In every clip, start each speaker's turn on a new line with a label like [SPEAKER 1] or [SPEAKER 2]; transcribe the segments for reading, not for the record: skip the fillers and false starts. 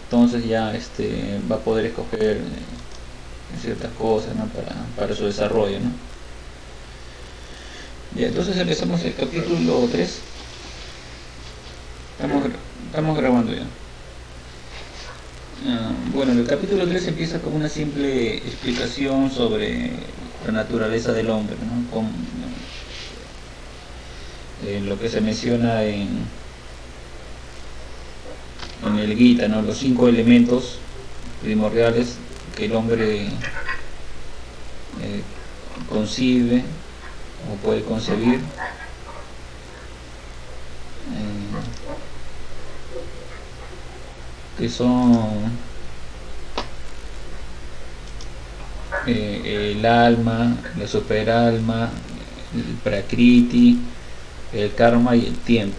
[SPEAKER 1] entonces ya va a poder escoger ciertas cosas, ¿no? para su desarrollo, ¿no? Bien, entonces empezamos el capítulo 3. Estamos grabando ya. Bueno, el capítulo 3 empieza con una simple explicación sobre la naturaleza del hombre, ¿no? Lo que se menciona en el Gita, ¿no? Los 5 elementos primordiales que el hombre concibe o puede concebir. Que son el alma, la superalma, el prakriti, el karma y el tiempo.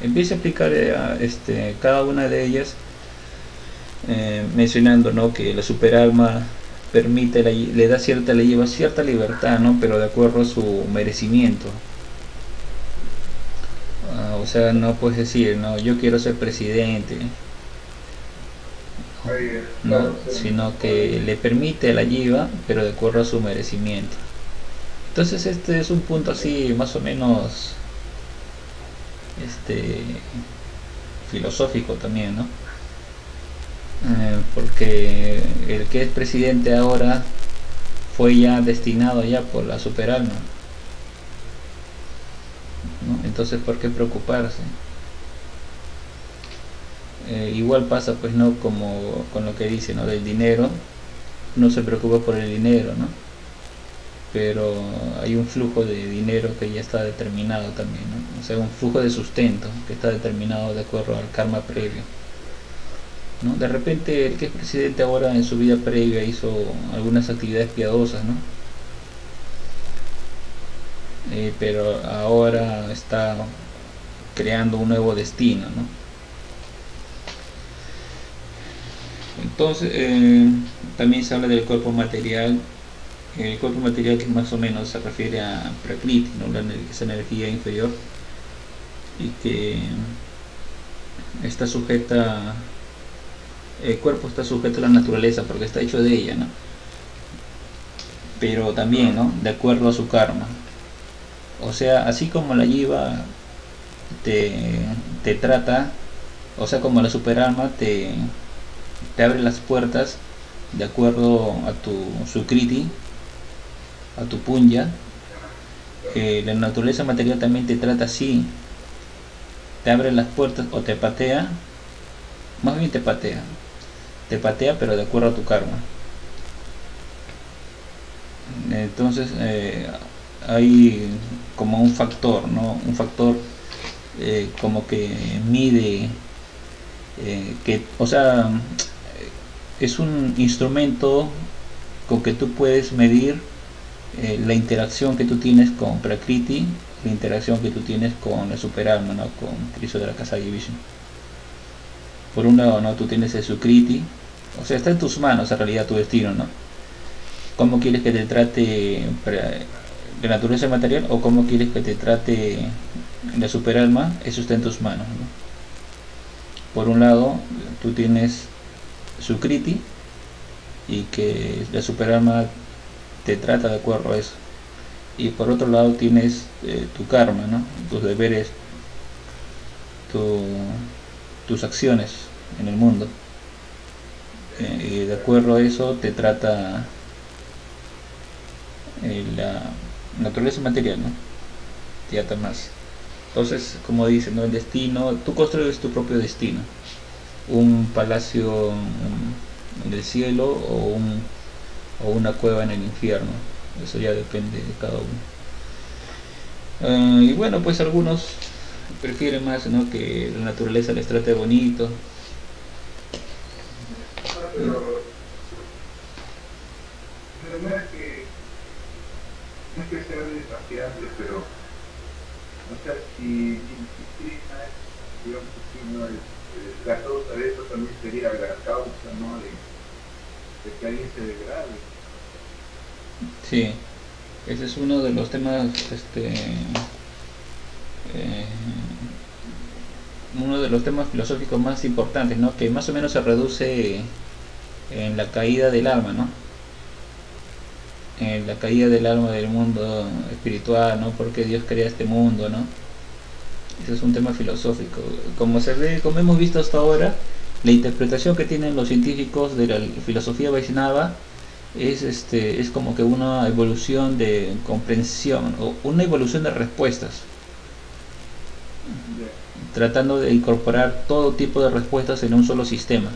[SPEAKER 1] Empieza a explicar cada una de ellas, mencionando, ¿no? que la superalma le lleva cierta libertad, ¿no? pero de acuerdo a su merecimiento. O sea, no puedes decir, no, yo quiero ser presidente, ¿no? Sino que le permite la yiva, pero de acuerdo a su merecimiento. Entonces este es un punto así más o menos filosófico también, ¿no? Porque el que es presidente ahora fue ya destinado ya por la superalma, ¿no? Entonces, ¿por qué preocuparse? Igual pasa, pues, no, como con lo que dice, ¿no? Del dinero. No se preocupa por el dinero, ¿no? Pero hay un flujo de dinero que ya está determinado también, ¿no? O sea, un flujo de sustento que está determinado de acuerdo al karma previo, ¿no? De repente el que es presidente ahora en su vida previa hizo algunas actividades piadosas, ¿no? Pero ahora está creando un nuevo destino, ¿no? Entonces, también se habla del cuerpo material. El cuerpo material, que más o menos se refiere a Prakriti, ¿no? Esa energía inferior, y que está sujeta, el cuerpo está sujeto a la naturaleza porque está hecho de ella, ¿no? Pero también, ¿no? De acuerdo a su karma. O sea, así como la yiva te trata, o sea, como la superalma te abre las puertas de acuerdo a tu sukriti, a tu punya, la naturaleza material también te trata así, te abre las puertas o te patea, más bien te patea pero de acuerdo a tu karma. Entonces hay como un factor, ¿no? Un factor como que mide, o sea, es un instrumento con que tú puedes medir la interacción que tú tienes con Prakriti, la interacción que tú tienes con la superalma, ¿no? Con Cristo de la Casa de Vishnu. Por un lado, ¿no? Tú tienes el Sukriti, o sea, está en tus manos en realidad tu destino, ¿no? ¿Cómo quieres que te trate la naturaleza material o cómo quieres que te trate la superalma? Eso está en tus manos, ¿no? Por un lado, tú tienes Sukriti y que la superalma te trata de acuerdo a eso. Y por otro lado tienes tu karma, ¿no? Tus deberes, tus acciones en el mundo. Y de acuerdo a eso te trata la naturaleza material, ¿no? Te ata más. Entonces, como dicen, ¿no? El destino, tú construyes tu propio destino. Un palacio en el cielo o una cueva en el infierno. Eso ya depende de cada uno. Y bueno, pues algunos prefieren más, ¿no? Que la naturaleza les trate bonito.
[SPEAKER 2] Pero no es que sea desafiante, pero o sea, si Krishna es, digamos así, ¿no? La causa de eso también sería la causa, ¿no? De que alguien se degrade.
[SPEAKER 1] Sí, ese es uno de los temas eh, uno de los temas filosóficos más importantes, ¿no? Que más o menos se reduce en la caída del alma, ¿no? En la caída del alma del mundo espiritual, ¿no? Porque Dios crea este mundo, ¿no? Ese es un tema filosófico. Como se ve, como hemos visto hasta ahora, la interpretación que tienen los científicos de la filosofía Vaishnava es como que una evolución de comprensión o una evolución de respuestas, tratando de incorporar todo tipo de respuestas en un solo sistema,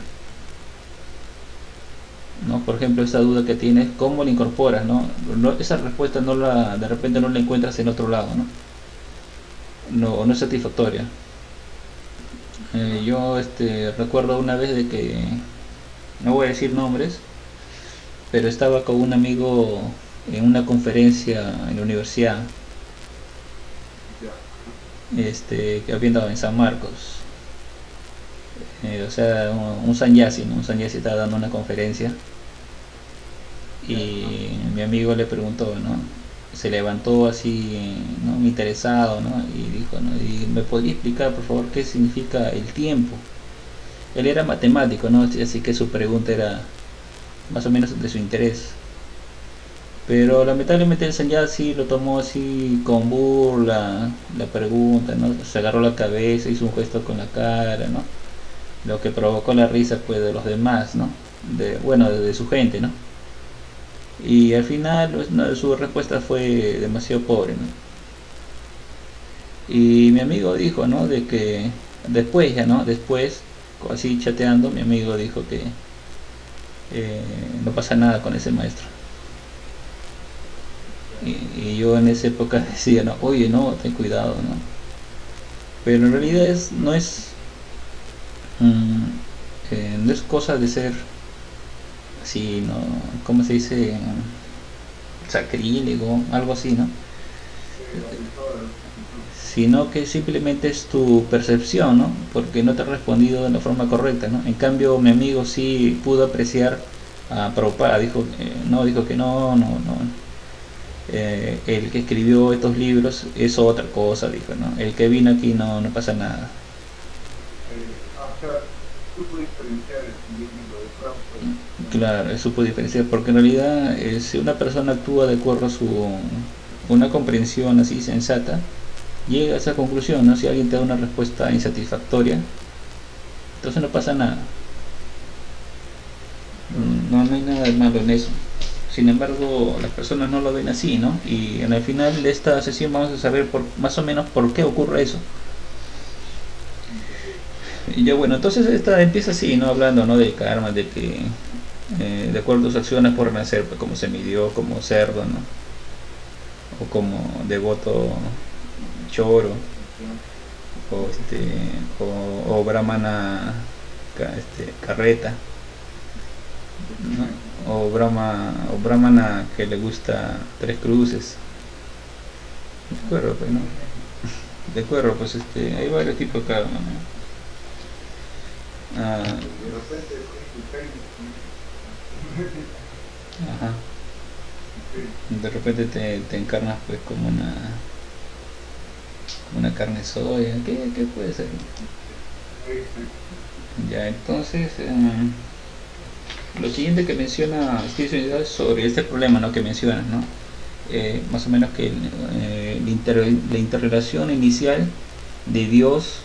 [SPEAKER 1] ¿no? Por ejemplo, esa duda que tienes, ¿cómo la incorporas, no? Esa respuesta de repente no la encuentras en otro lado, ¿no? No es satisfactoria. Yo recuerdo una vez de que, no voy a decir nombres, pero estaba con un amigo en una conferencia en la universidad, que había andado en San Marcos. O sea, un sanyasi, ¿no? Un sanyasi estaba dando una conferencia y mi amigo le preguntó, ¿no? Se levantó así, ¿no? Interesado, ¿no? Y dijo, ¿no? ¿Y me podría explicar, por favor, qué significa el tiempo? Él era matemático, ¿no? Así que su pregunta era más o menos de su interés. Pero lamentablemente el sanyasi lo tomó así con burla, la pregunta, ¿no? Se agarró la cabeza, hizo un gesto con la cara, ¿no? Lo que provocó la risa pues de los demás, ¿no? De su gente, ¿no? Y al final pues, no, su respuesta fue demasiado pobre, ¿no? Y mi amigo dijo, ¿no? De que después ya, ¿no? Después, así chateando, mi amigo dijo que no pasa nada con ese maestro. Y yo en esa época decía, no, oye, no, ten cuidado, ¿no? Pero en realidad mm, no es cosa de ser así, ¿no? ¿Cómo se dice? Sacrílego, algo así, ¿no? Sino que simplemente es tu percepción, ¿no? Porque no te ha respondido de la forma correcta, ¿no? En cambio, mi amigo sí pudo apreciar a Prabhupada, dijo que no. El que escribió estos libros es otra cosa, dijo, ¿no? El que vino aquí no pasa nada. Claro, él supo diferenciar, porque en realidad si una persona actúa de acuerdo a una comprensión así sensata, llega a esa conclusión, ¿no? Si alguien te da una respuesta insatisfactoria, entonces no pasa nada. No hay nada de malo en eso. Sin embargo, las personas no lo ven así, ¿no? Y en el final de esta sesión vamos a saber más o menos por qué ocurre eso. Y ya bueno, entonces esta empieza así, ¿no? Hablando, ¿no? Del karma, de que de acuerdo a tus acciones por nacer, pues, como semidios, como cerdo, ¿no? O como devoto choro, o brahmana carreta, ¿no? O brahmana que le gusta tres cruces. De acuerdo, pues, ¿no? De acuerdo, pues hay varios tipos de karma, ¿no? Ah, ajá. De repente te encarnas pues como una carne soya. ¿Qué puede ser? Ya, entonces lo siguiente que menciona Steve es sobre este problema, ¿no? Que mencionas, ¿no? Más o menos que la interrelación inicial de Dios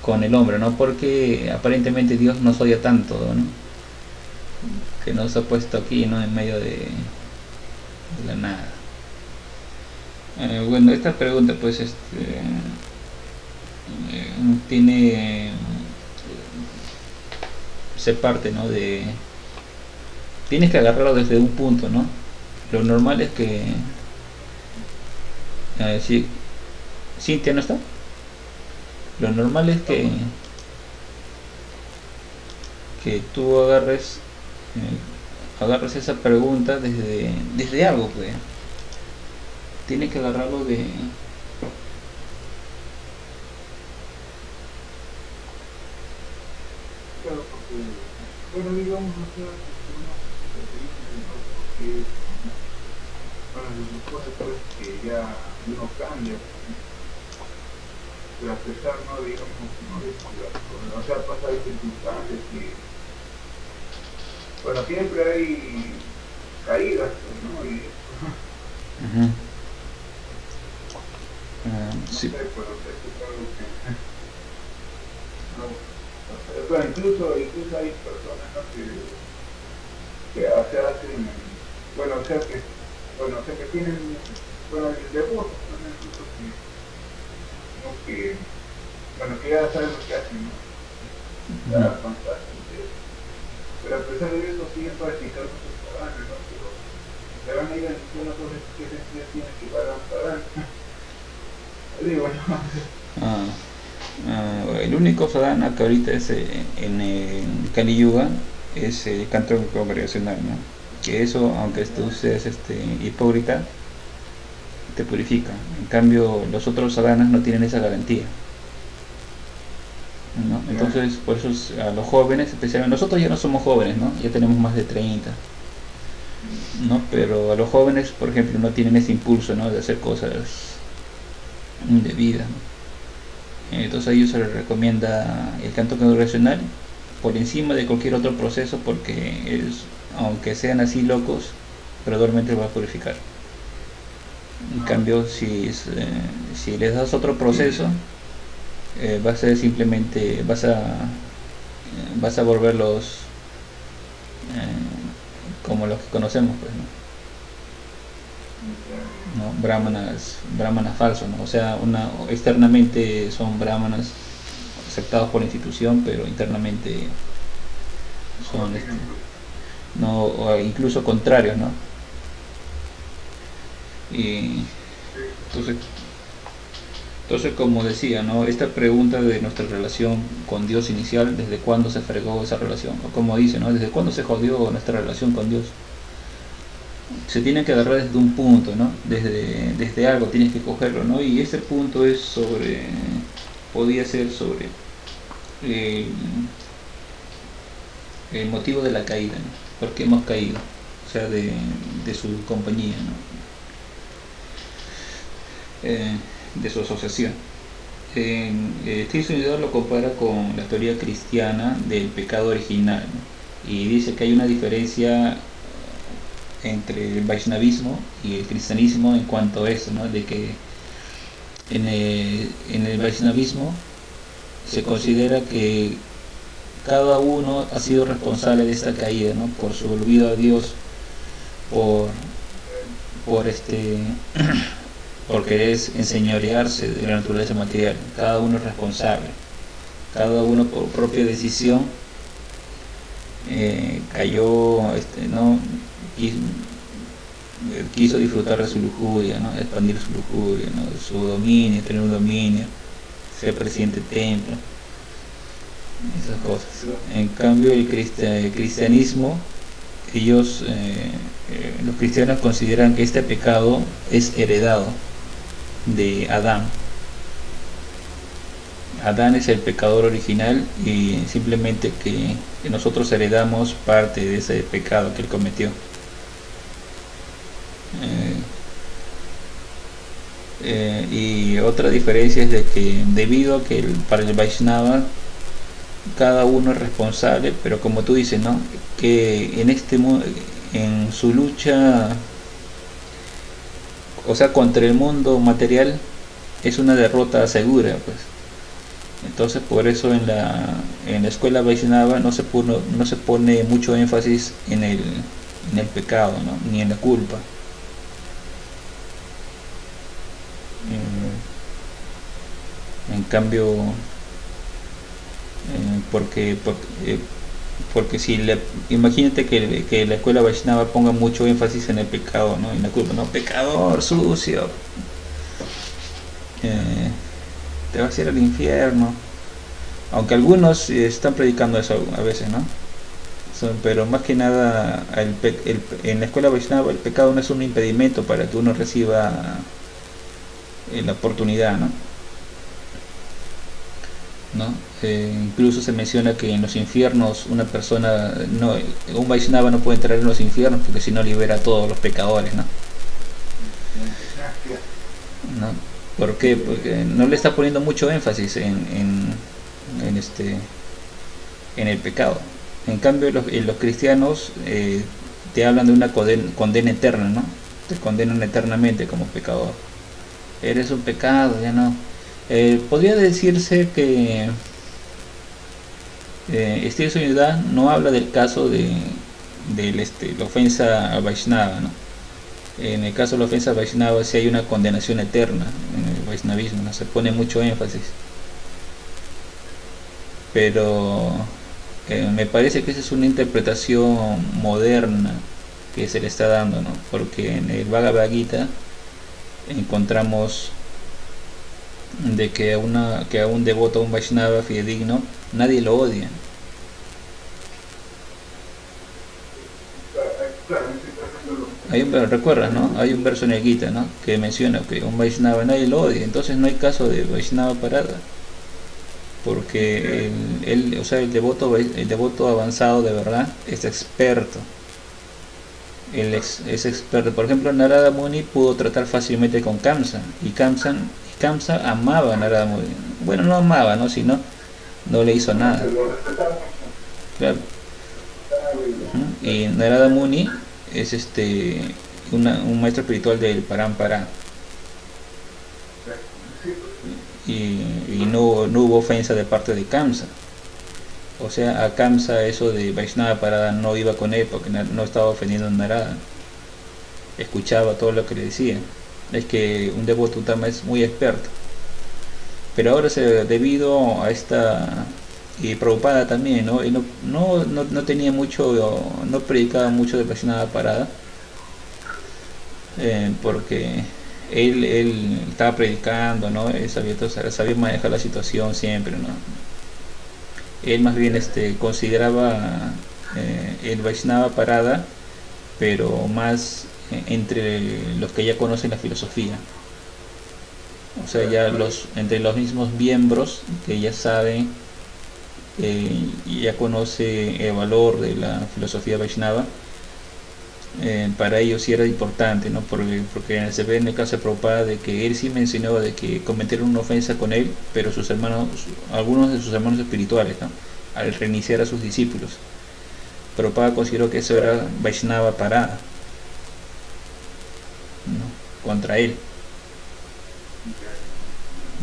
[SPEAKER 1] con el hombre, ¿no? Porque aparentemente Dios nos odia tanto, ¿no? Que nos ha puesto aquí, ¿no? En medio de la nada. Bueno, esta pregunta pues tiene se parte, ¿no? Tienes que agarrarlo desde un punto, ¿no? Lo normal es que si Cintia no está, lo normal es que tú agarres esa pregunta desde algo, pues. Tienes que agarrarlo de
[SPEAKER 2] claro, porque, bueno, digamos, o sea, una porque para las cosas pues que ya uno cambia, pero a pesar, no, digamos, no de o sea, pasa de circunstancias que, bueno, siempre hay caídas, pues, ¿no? Y
[SPEAKER 1] Ujú.
[SPEAKER 2] no
[SPEAKER 1] Sí.
[SPEAKER 2] sé, pero eso es algo que, no, o sea, bueno, incluso hay personas, ¿no? que hacen, bueno, o sea, que tienen, bueno, devotos, ¿no? Incluso que, ¿no? bueno, que ya saben lo que hacen, ¿no?
[SPEAKER 1] Ujú.
[SPEAKER 2] Está fantástico. Pero a pesar de eso siguen practicando sus paganos, ¿no? Pero se van a ir al infierno, entonces, ¿qué sentido tiene que vayan pagando? Digo, no.
[SPEAKER 1] Ah, el único sadhana que ahorita es en el Kali Yuga es el canto congregacional, ¿no? Que eso, aunque tú seas hipócrita, te purifica. En cambio, los otros sadhanas no tienen esa garantía, ¿no?
[SPEAKER 2] Ya,
[SPEAKER 1] Entonces, por eso a los jóvenes, especialmente nosotros ya no somos jóvenes, ¿no? Ya tenemos más de 30, ¿no? Pero a los jóvenes, por ejemplo, no tienen ese impulso, ¿no? De hacer cosas indebidas, ¿no? Entonces a ellos se les recomienda el canto congregacional por encima de cualquier otro proceso porque aunque sean así locos, gradualmente va a purificar. En cambio, si les das otro proceso, va a ser simplemente, vas a volverlos como los que conocemos, pues,
[SPEAKER 2] ya,
[SPEAKER 1] ¿no? Brahmanas falsos, ¿no? O sea, externamente son brahmanas aceptados por la institución, pero internamente
[SPEAKER 2] no
[SPEAKER 1] son
[SPEAKER 2] tienen pues.
[SPEAKER 1] no, o incluso contrarios, ¿no? Y
[SPEAKER 2] Sí,
[SPEAKER 1] entonces, entonces como decía, ¿no? Esta pregunta de nuestra relación con Dios inicial, ¿desde cuándo se fregó esa relación? O como dice, ¿no? ¿Desde cuándo se jodió nuestra relación con Dios? Se tiene que agarrar desde un punto, ¿no? Desde algo tienes que cogerlo, ¿no? Y ese punto podía ser sobre el, el motivo de la caída, ¿no? ¿Por qué hemos caído? O sea, de su compañía, ¿no? De su asociación. Stilson lo compara con la teoría cristiana del pecado original, ¿no? Y dice que hay una diferencia entre el Vaishnavismo y el cristianismo en cuanto a eso, ¿no? De que en el Vaishnavismo se considera que cada uno ha sido responsable de esta caída, ¿no? Por su olvido a Dios, por, por porque es enseñorearse de la naturaleza material. Cada uno es responsable, cada uno por propia decisión cayó, ¿no? Quiso disfrutar de su lujuria, ¿no? Expandir su lujuria, ¿no? Su dominio, tener un dominio, ser presidente de templo, esas cosas. En cambio, el cristianismo, los cristianos consideran que este pecado es heredado de Adán. Adán es el pecador original y simplemente que nosotros heredamos parte de ese pecado que él cometió. Y otra diferencia es de que debido a que para el Vaishnava cada uno es responsable, pero como tú dices, ¿no? Que en su lucha, o sea, contra el mundo material es una derrota segura, pues. Entonces por eso en la escuela Vaishnava no se pone mucho énfasis en el pecado, ¿no? Ni en la culpa. En cambio, porque imagínate que la escuela Vaishnava ponga mucho énfasis en el pecado, ¿no? En la culpa, ¿no? Pecador, sucio, eh, te vas a ir al infierno. Aunque algunos están predicando eso a veces, ¿no? Pero más que nada en la escuela Vaishnava el pecado no es un impedimento para que uno reciba la oportunidad, ¿no? ¿No? Incluso se menciona que en los infiernos un Vaishnava no puede entrar en los infiernos porque si no libera a todos los pecadores, ¿no?
[SPEAKER 2] gracias.
[SPEAKER 1] ¿No? ¿Por qué? Porque no le está poniendo mucho énfasis en este, en el pecado. En cambio, los cristianos te hablan de una condena eterna, ¿no? Te condenan eternamente como pecador. Eres un pecado, ya no. Podría decirse que Stilson Unidad no habla del caso de la ofensa a Vaishnava, ¿no? En el caso de la ofensa a Vaishnava sí hay una condenación eterna en el Vaishnavismo, ¿no? Se pone mucho énfasis. Pero me parece que esa es una interpretación moderna que se le está dando, ¿no? Porque en el Bhagavad Gita encontramos de que a un devoto, a un Vaishnava fidedigno, nadie lo odia. Recuerdas, ¿no? Hay un verso en el Gita, ¿no? Que menciona que un Vaishnava nadie lo odia, entonces no hay caso de Vaishnava parada, porque o sea, el devoto avanzado de verdad es experto. Es experto. Por ejemplo, Narada Muni pudo tratar fácilmente con Kamsa, y Kamsa amaba a Narada Muni. Bueno, no amaba, ¿no? Sino no le hizo nada. Claro. Y Narada Muni es un maestro espiritual del Parampara. Y no hubo ofensa de parte de Kamsa. O sea, a Kamsa eso de Vaishnava Parada no iba con él porque no estaba ofendiendo a Narada. Escuchaba todo lo que le decía. Es que un devoto Uttama es muy experto. Pero ahora debido a esta... Y Prabhupada también, ¿no? Y no tenía mucho, no predicaba mucho de Vaishnava Parada. Porque él estaba predicando, ¿no? Él sabía manejar la situación siempre, ¿no? Él más bien consideraba el Vaishnava Parada, pero más entre los que ya conocen la filosofía. O sea, ya entre los mismos miembros que ya saben y ya conoce el valor de la filosofía Vaishnava, para ellos sí era importante, ¿no? Porque se ve en el caso de Prabhupada de que él sí mencionaba de que cometieron una ofensa con él, pero algunos de sus hermanos espirituales, ¿no? Al reiniciar a sus discípulos. Prabhupada consideró que eso era Vaishnava Parada, ¿no? Contra él,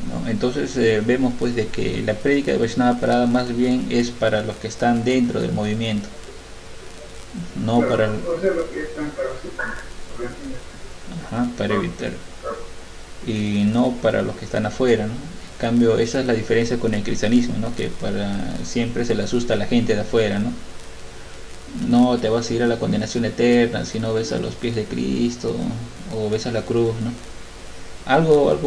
[SPEAKER 1] ¿no? Entonces vemos pues de que la prédica de Vaishnava Parada más bien es para los que están dentro del movimiento, no para para evitar, y no para los que están afuera, ¿no? En cambio, esa es la diferencia con el cristianismo, ¿no? Que siempre se le asusta a la gente de afuera, ¿no? No te vas a ir a la condenación eterna si no ves a los pies de Cristo o ves a la cruz, ¿no? Algo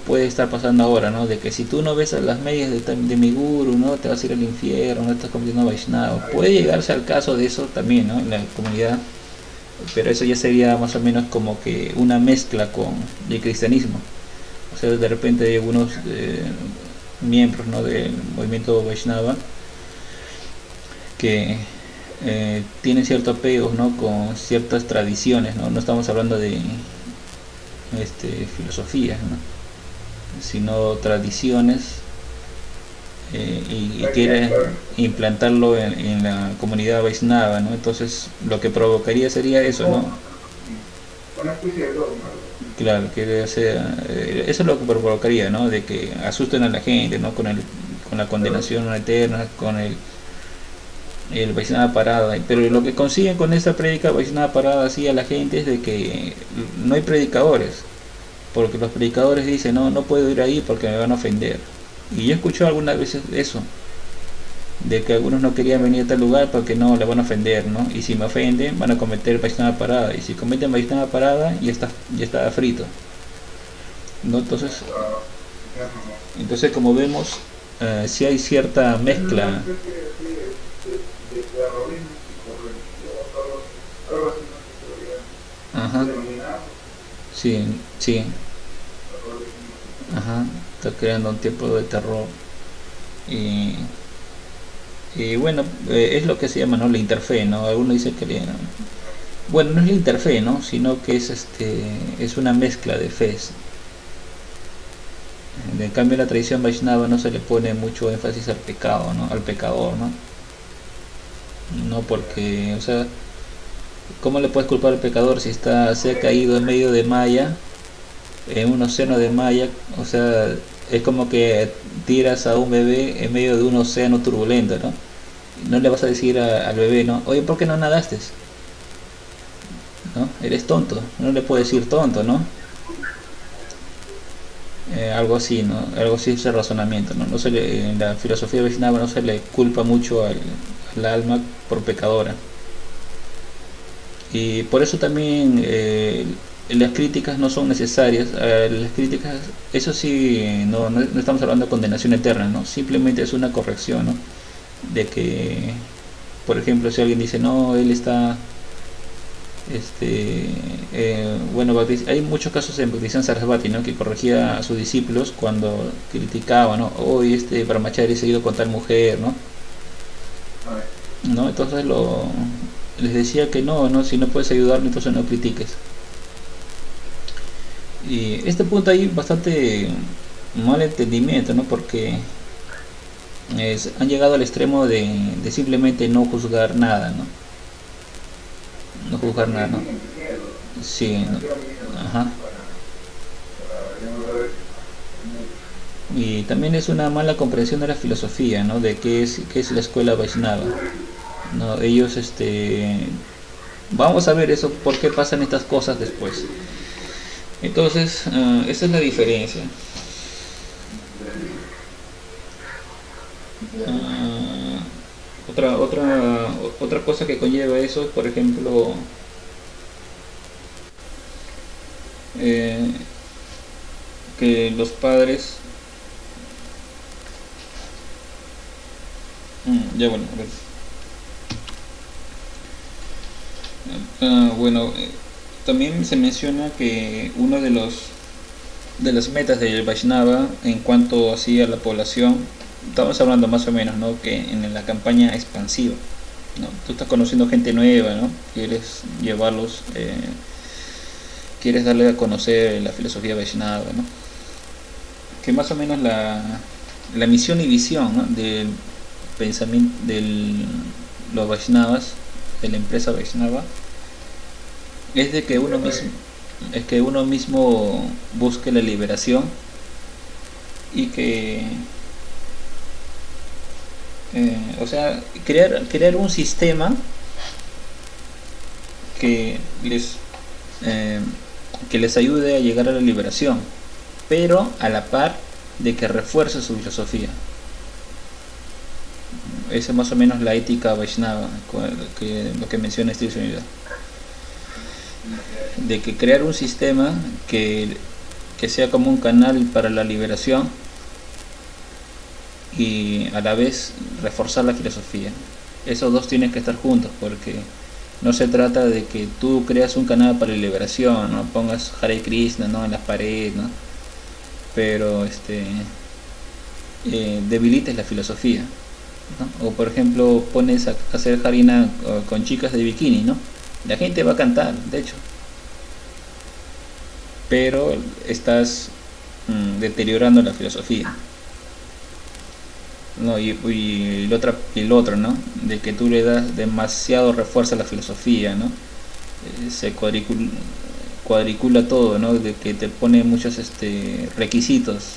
[SPEAKER 1] puede estar pasando ahora, ¿no? De que si tú no ves a las medias de mi guru, ¿no? Te vas a ir al infierno, no estás cometiendo Vaishnava. Puede llegarse al caso de eso también, ¿no? En la comunidad, pero eso ya sería más o menos como que una mezcla con el cristianismo. O sea, de repente hay algunos miembros, ¿no? Del movimiento Vaishnava que tienen cierto apego, ¿no? Con ciertas tradiciones, ¿no? No estamos hablando de filosofías, ¿no? Sino tradiciones, y quiere implantarlo en la comunidad Vaishnava, ¿no? Entonces lo que provocaría sería eso, ¿no? Claro, que sea, eso es lo que provocaría, ¿no? De que asusten a la gente, ¿no? Con la condenación eterna, con el Vaishnava Parada. Pero lo que consiguen con esta prédica Vaishnava Parada así a la gente es de que no hay predicadores, porque los predicadores dicen no puedo ir ahí porque me van a ofender. Y yo escuché algunas veces eso, de que algunos no querían venir a tal lugar porque no le van a ofender, ¿no? Y si me ofenden van a cometer Vaishnava Parada, y si cometen Vaishnava Parada ya está frito, ¿no? Entonces como vemos, si hay cierta mezcla. Ajá. Sí, sí. Ajá. Está creando un tipo de terror. Y bueno, es lo que se llama, ¿no? La interfe, ¿no? Algunos dicen que bueno, no es la interfe, ¿no? Sino que es una mezcla de fe. En cambio, en la tradición Vaishnava no se le pone mucho énfasis al pecado, ¿no? Al pecador, ¿no? No porque, o sea, ¿cómo le puedes culpar al pecador si se ha caído en medio de Maya, en un océano de Maya? O sea, es como que tiras a un bebé en medio de un océano turbulento, ¿no? No le vas a decir al bebé, ¿no? Oye, ¿por qué no nadaste? ¿No? Eres tonto, no le puedes decir tonto, ¿no? Algo así, ¿no? Algo así es el razonamiento, ¿no? En la filosofía Vaishnava no se le culpa mucho al alma por pecadora. Y por eso también las críticas no son necesarias. Las críticas, eso sí, no estamos hablando de condenación eterna, ¿no? Simplemente es una corrección, ¿no? De que, por ejemplo, si alguien dice, no, él está bueno, hay muchos casos en Bhaktisiddhanta Sarasvati, ¿no? Que corregía a sus discípulos cuando criticaba, ¿no? Hoy Brahmachari se ha ido con tal mujer, ¿no? ¿No? Entonces les decía que no, si no puedes ayudarlo, entonces no critiques. Y este punto hay bastante mal entendimiento, ¿no? Porque han llegado al extremo de simplemente no juzgar nada, ¿no? No juzgar nada, ¿no? Sí, ¿no? Ajá. Y también es una mala comprensión de la filosofía, ¿no? De qué es la escuela Vaishnava, ¿no? Ellos, vamos a ver eso, por qué pasan estas cosas después. Entonces, esa es la diferencia. Otra cosa que conlleva eso, por ejemplo, que los padres ya bueno, a ver. Bueno, también se menciona que uno de las metas del Vaishnava en cuanto así a la población, estamos hablando más o menos, ¿no? Que en la campaña expansiva, ¿no? Tú estás conociendo gente nueva, ¿no? Quieres llevarlos, quieres darle a conocer la filosofía Vaishnava, ¿no? Que más o menos la misión y visión, ¿no? Del pensamiento de los Vaishnavas, de la empresa Vaishnava, es de que uno mismo busque la liberación y que o sea, crear un sistema que eh, que les ayude a llegar a la liberación, pero a la par de que refuerce su filosofía. Esa es más o menos la ética Vaishnava, lo que menciona Steve Unidad. De que crear un sistema que sea como un canal para la liberación y a la vez reforzar la filosofía. Esos dos tienen que estar juntos, porque no se trata de que tú creas un canal para la liberación, no pongas Hare Krishna, ¿no? En las paredes, ¿no? Pero debilites la filosofía, ¿no? O por ejemplo pones a hacer harina con chicas de bikini, ¿no? La gente va a cantar, de hecho, pero estás deteriorando la filosofía, ¿no? Y el otro, ¿no? De que tú le das demasiado refuerzo a la filosofía, ¿no? Se cuadricula todo, ¿no? De que te pone muchos requisitos,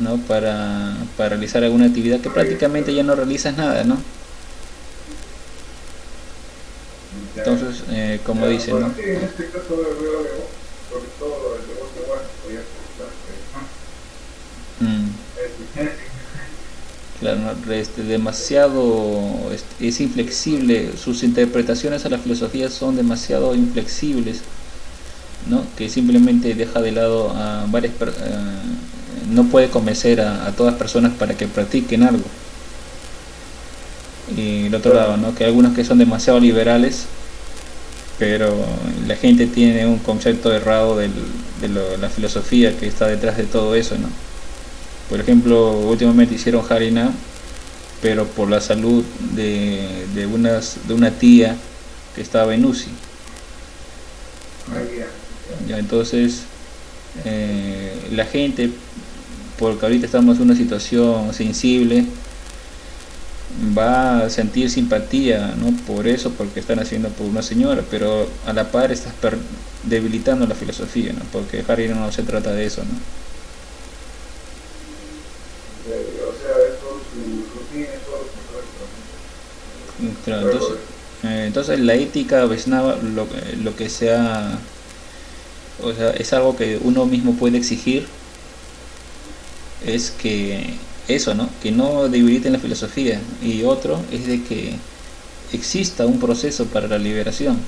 [SPEAKER 1] ¿no? Para realizar alguna actividad que prácticamente ya no realizas nada, ¿no? Entonces, como dice, ¿no?
[SPEAKER 2] Sí, en este caso veo sobre todo el devoto bueno,
[SPEAKER 1] claro, ¿no? Demasiado es inflexible, sus interpretaciones a la filosofía son demasiado inflexibles, ¿no? Que simplemente deja de lado a varias no puede convencer a todas personas para que practiquen algo. Y el otro lado, ¿no? Que hay algunos que son demasiado liberales, pero la gente tiene un concepto errado de la filosofía que está detrás de todo eso, ¿no? Por ejemplo, últimamente hicieron Harina, pero por la salud de una tía que estaba en UCI. Ya, entonces la gente porque ahorita estamos en una situación sensible, va a sentir simpatía, ¿no? Por eso, porque están haciendo por una señora, pero a la par estás debilitando la filosofía, ¿no? Porque Harry no se trata de eso, ¿no?
[SPEAKER 2] O sea, es todo su rutina, todo su correcto.
[SPEAKER 1] Claro, entonces la ética Vaishnava, lo que sea, o sea, es algo que uno mismo puede exigir, es que eso, ¿no? Que no debiliten la filosofía. Y otro es de que exista un proceso para la liberación.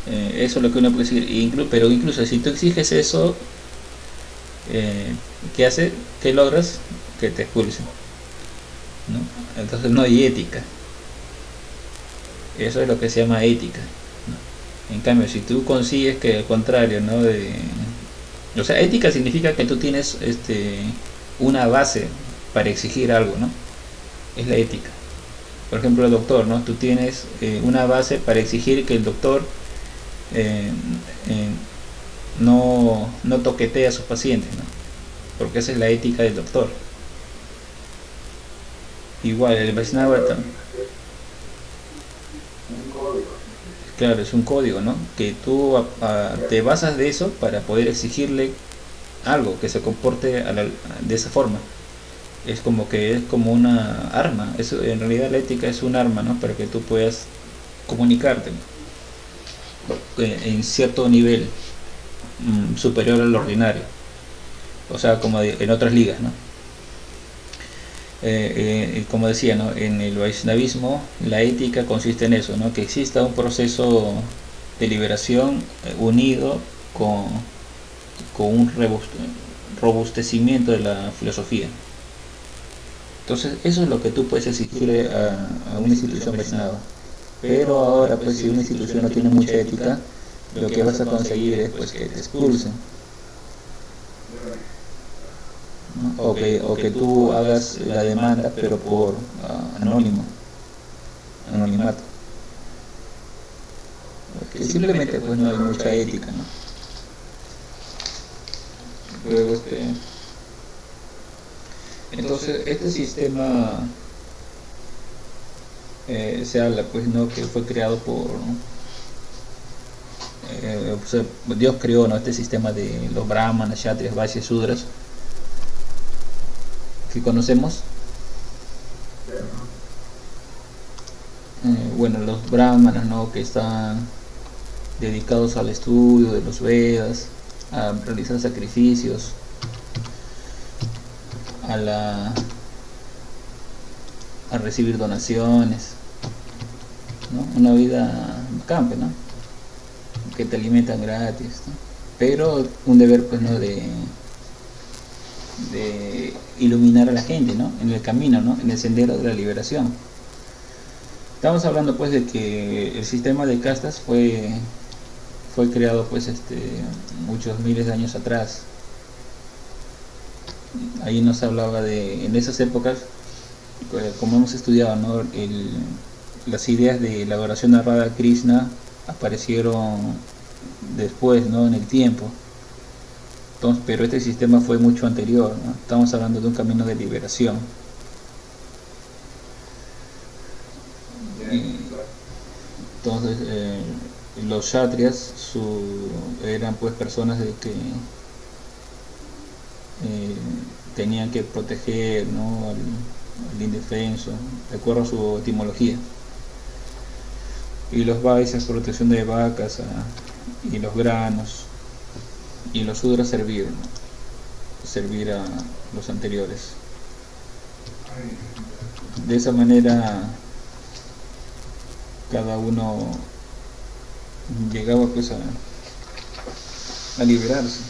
[SPEAKER 1] Eso es lo que uno puede exigir. Pero incluso si tú exiges eso, ¿qué hace? ¿Qué logras? Que te expulsen, ¿no? Entonces no hay ética. Eso es lo que se llama ética, ¿no? En cambio, si tú consigues que al contrario, ¿no? O sea, ética significa que tú tienes una base para exigir algo, ¿no? Es la ética. Por ejemplo, el doctor, ¿no? Tú tienes una base para exigir que el doctor eh, eh, no toquetee a sus pacientes, ¿no? Porque esa es la ética del doctor. Igual, el Vaishnava, claro, es un código, ¿no? Que tú te basas de eso para poder exigirle algo que se comporte de esa forma. Es como una arma. Eso, en realidad la ética es un arma, ¿no? Para que tú puedas comunicarte en cierto nivel superior al ordinario. O sea, como en otras ligas, ¿no? Como decía, ¿no? En el Vaishnavismo la ética consiste en eso, ¿no? Que exista un proceso de liberación unido con un robustecimiento de la filosofía. Entonces eso es lo que tú puedes exigirle a una institución Vaishnava. Pero ahora, pues, si una institución no tiene mucha ética, lo que vas a conseguir es, pues, que te expulsen, ¿no? O que tú hagas la demanda, pero por anonimato. Porque simplemente, pues, no hay mucha ética, ¿no? Luego, entonces, este sistema se habla, pues, ¿no? Que fue creado o sea, Dios creó, ¿no? Este sistema de los brahmanas, kshatriyas, vaishyas, sudras que conocemos. Bueno, los brahmanas, ¿no? Que están dedicados al estudio de los Vedas, a realizar sacrificios, a recibir donaciones, ¿no? Una vida campe, ¿no? Que te alimentan gratis, ¿no? Pero un deber, pues, ¿no? de iluminar a la gente, ¿no? En el camino, ¿no? En el sendero de la liberación. Estamos hablando, pues, de que el sistema de castas fue creado, pues, muchos miles de años atrás. Ahí nos hablaba en esas épocas, como hemos estudiado, ¿no? Las ideas de la adoración a Radha Krishna aparecieron después, ¿no? En el tiempo. Entonces, pero este sistema fue mucho anterior, ¿no? Estamos hablando de un camino de liberación. Entonces, los kshatriyas eran, pues, personas de que tenían que proteger, ¿no? al indefenso, de acuerdo a su etimología. Y los vaishyas, protección de vacas y los granos. Y los sudras servir a los anteriores. De esa manera cada uno llegaba, pues, a liberarse,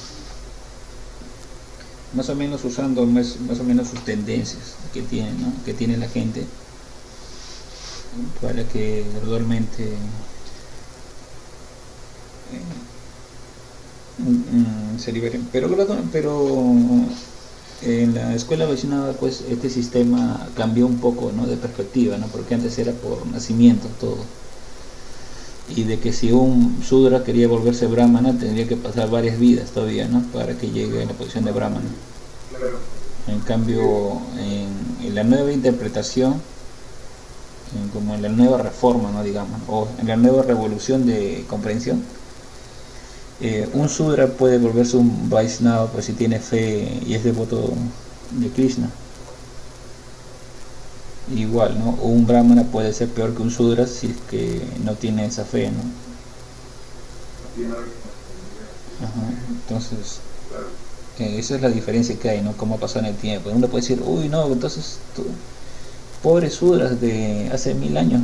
[SPEAKER 1] más o menos usando más o menos sus tendencias que tiene, ¿no? Que tiene la gente, para que gradualmente se liberen. Pero en la escuela Vaishnava, pues, este sistema cambió un poco, ¿no? De perspectiva, ¿no? Porque antes era por nacimiento todo. y de que si un Sudra quería volverse Brahmana tendría que pasar varias vidas todavía, ¿no? Para que llegue a la posición de Brahmana. En cambio, en la nueva interpretación, como en la nueva reforma, ¿no? Digamos, o en la nueva revolución de comprensión, un Sudra puede volverse un Vaishnava pues si tiene fe y es devoto de Krishna. Igual, ¿no? O un Brahmana puede ser peor que un Sudra si es que no tiene esa fe, ¿no? Ajá. Entonces, esa es la diferencia que hay, ¿no? Cómo pasó en el tiempo. Uno puede decir, uy, no, entonces, pobres Sudras de hace 1000 años.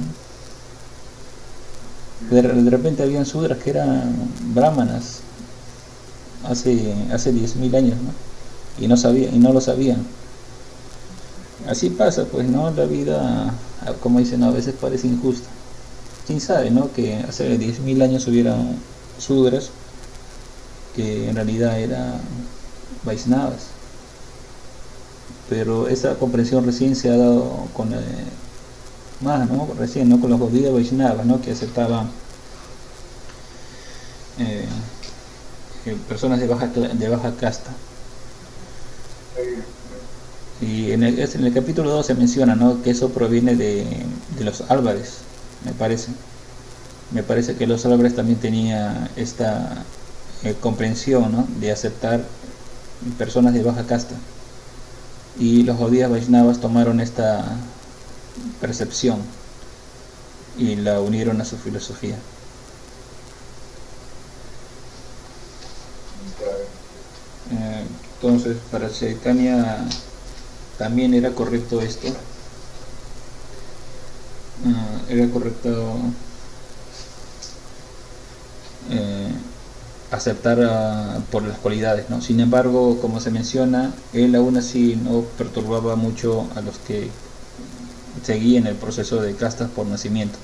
[SPEAKER 1] De repente habían Sudras que eran Brahmanas hace 10.000 años, ¿no? Y no lo sabían. Así pasa, pues, ¿no? La vida, como dicen, a veces parece injusta. ¿Quién sabe, no? Que hace 10.000 años hubieran Sudras que en realidad eran Vaishnavas. Pero esa comprensión recién se ha dado con más, ¿no? Recién, ¿no? Con los Gaudiya Vaishnavas, ¿no? Que aceptaban eh, personas de baja casta. Y en el capítulo 2 se menciona, ¿no? Que eso proviene de los Álvares, me parece. Me parece que los Álvares también tenían esta comprensión, ¿no? De aceptar personas de baja casta. Y los Gaudiya Vaishnavas tomaron esta percepción y la unieron a su filosofía. Entonces, para Chaitanya también era correcto esto. Era correcto aceptar por las cualidades, ¿no? Sin embargo, como se menciona, él aún así no perturbaba mucho a los que seguían el proceso de castas por nacimiento.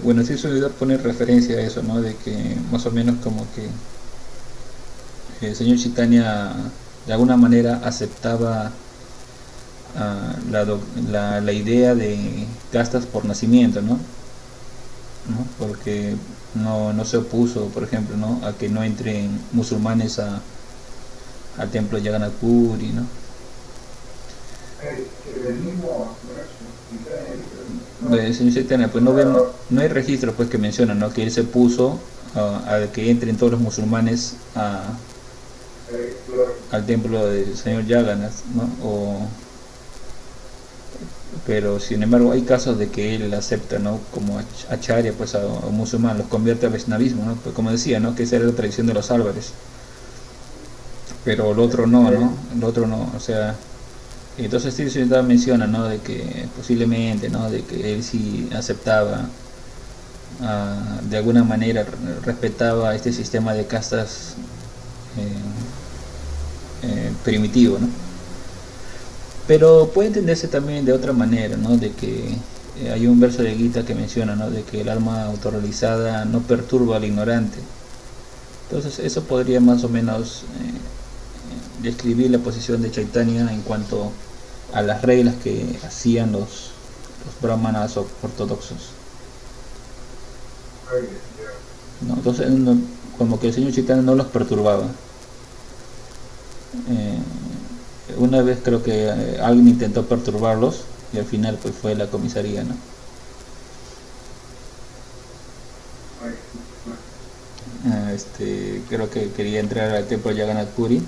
[SPEAKER 1] Bueno, sí se olvidó poner referencia a eso, ¿no? De que más o menos como que el señor Chaitanya de alguna manera aceptaba la idea de castas por nacimiento, ¿no? Porque no se opuso, por ejemplo, ¿no? A que no entren musulmanes al templo Jagannath Puri, ¿no? El señor Chaitanya, pues no hay registro pues que menciona, ¿no? Que él se opuso a que entren todos los musulmanes al templo del señor Jagannath, ¿no? Pero sin embargo hay casos de que él acepta, ¿no? Como acharya pues a un musulmán, los convierte al vaishnavismo, ¿no? Pues como decía, ¿no? Que esa era la tradición de los Álvares, pero el otro no, o sea, entonces sí se menciona, ¿no? De que posiblemente, ¿no? De que él sí aceptaba, de alguna manera respetaba este sistema de castas primitivo, ¿no? Pero puede entenderse también de otra manera, ¿no? De que hay un verso de Gita que menciona, ¿no? De que el alma autorrealizada no perturba al ignorante. Entonces eso podría más o menos describir la posición de Chaitanya en cuanto a las reglas que hacían los brahmanas ortodoxos, ¿no? Entonces como que el señor Chaitanya no los perturbaba. Una vez creo que alguien intentó perturbarlos y al final pues fue la comisaría, ¿no? Creo que quería entrar al templo Jagannath Puri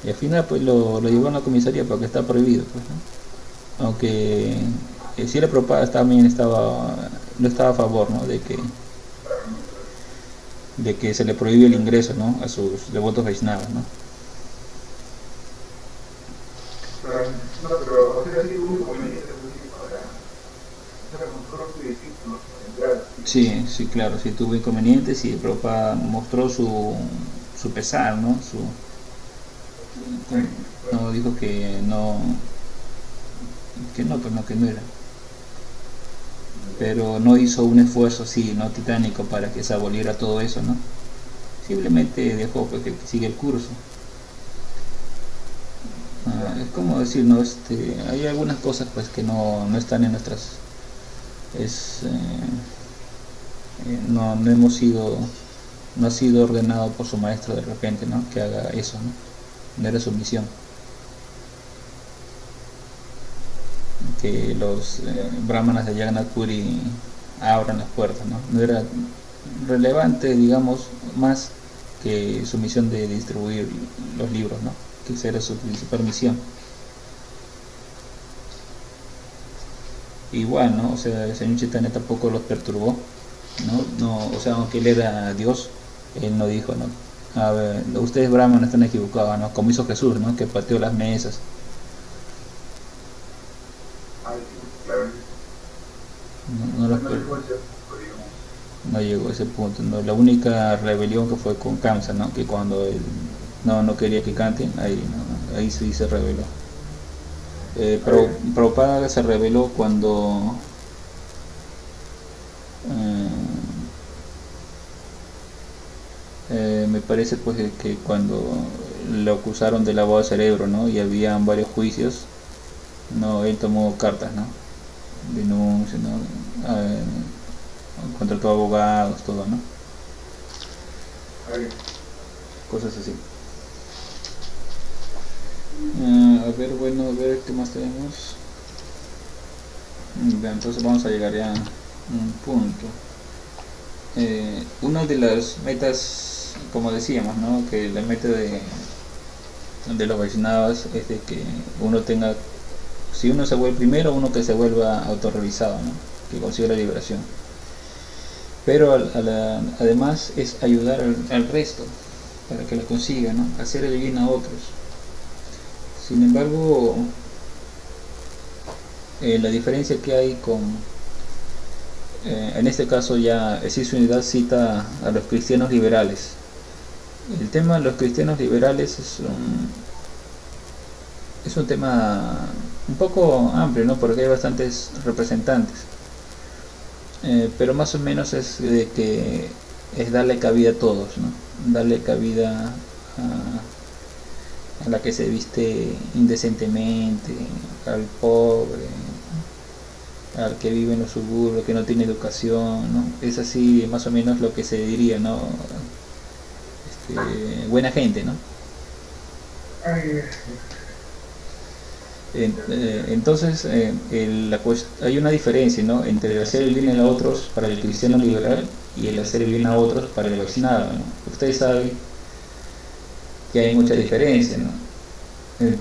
[SPEAKER 1] y al final pues lo llevó a la comisaría porque está prohibido, pues, ¿no? Aunque Srila Prabhupada también no estaba a favor, ¿no? De que se le prohíbe el ingreso, ¿no? A sus devotos Vaishnavas, ¿no? Sí, claro, sí tuvo inconvenientes y Prabhupada mostró su pesar, ¿no? No dijo que no, pues no, que no era. Pero no hizo un esfuerzo así, ¿no? Titánico para que se aboliera todo eso, ¿no? Simplemente dejó pues, que siga el curso. Es como decir, ¿no? Hay algunas cosas pues que no están en es no hemos sido, no ha sido ordenado por su maestro de repente, ¿no? Que haga eso, ¿no? No era su misión. Que los brahmanas de Jagannath Puri abran las puertas, ¿no? No era relevante, digamos, más que su misión de distribuir los libros, ¿no? Que esa era su principal misión. Igual, ¿no? O sea, el señor Chaitanya tampoco los perturbó, ¿no? O sea, aunque él era Dios, él no dijo, ¿no? A ver, ustedes brahmanas están equivocados, ¿no? Como hizo Jesús, ¿no? Que pateó las mesas. No, no llegó a ese punto, ¿no? La única rebelión que fue con Kamsa, ¿no? Que cuando él no quería que canten, ahí, ¿no? Ahí sí se rebeló. Prabhupada se rebeló cuando me parece pues que cuando lo acusaron de lavado de cerebro, ¿no? Y habían varios juicios, no, él tomó cartas, ¿no? Denuncia, ¿no? Contrató abogados, todo, ¿no? Cosas así. A ver, bueno, a ver qué más tenemos. Entonces vamos a llegar ya a un punto. Una de las metas, como decíamos, ¿no? Que la meta de los Vaishnavas es de que uno tenga, si uno se vuelve primero, uno que se vuelva autorrealizado, ¿no? Que consiga la liberación. Pero además es ayudar al resto para que lo consiga, ¿no? Hacer el bien a otros. Sin embargo, la diferencia que hay con, en este caso ya Sri Unidad cita a los cristianos liberales. El tema de los cristianos liberales es un tema un poco amplio, ¿no? Porque hay bastantes representantes. Pero más o menos es de que es darle cabida a todos, ¿no? Darle cabida a la que se viste indecentemente, al pobre, al que vive en los suburbios, que no tiene educación, ¿no? Es así más o menos lo que se diría, ¿no? Buena gente, ¿no? Entonces hay una diferencia, ¿no? Entre el hacer el bien a otros para el cristiano liberal y el hacer el bien a otros para el Vaishnava, ¿no? Ustedes saben que hay mucha diferencia, ¿no?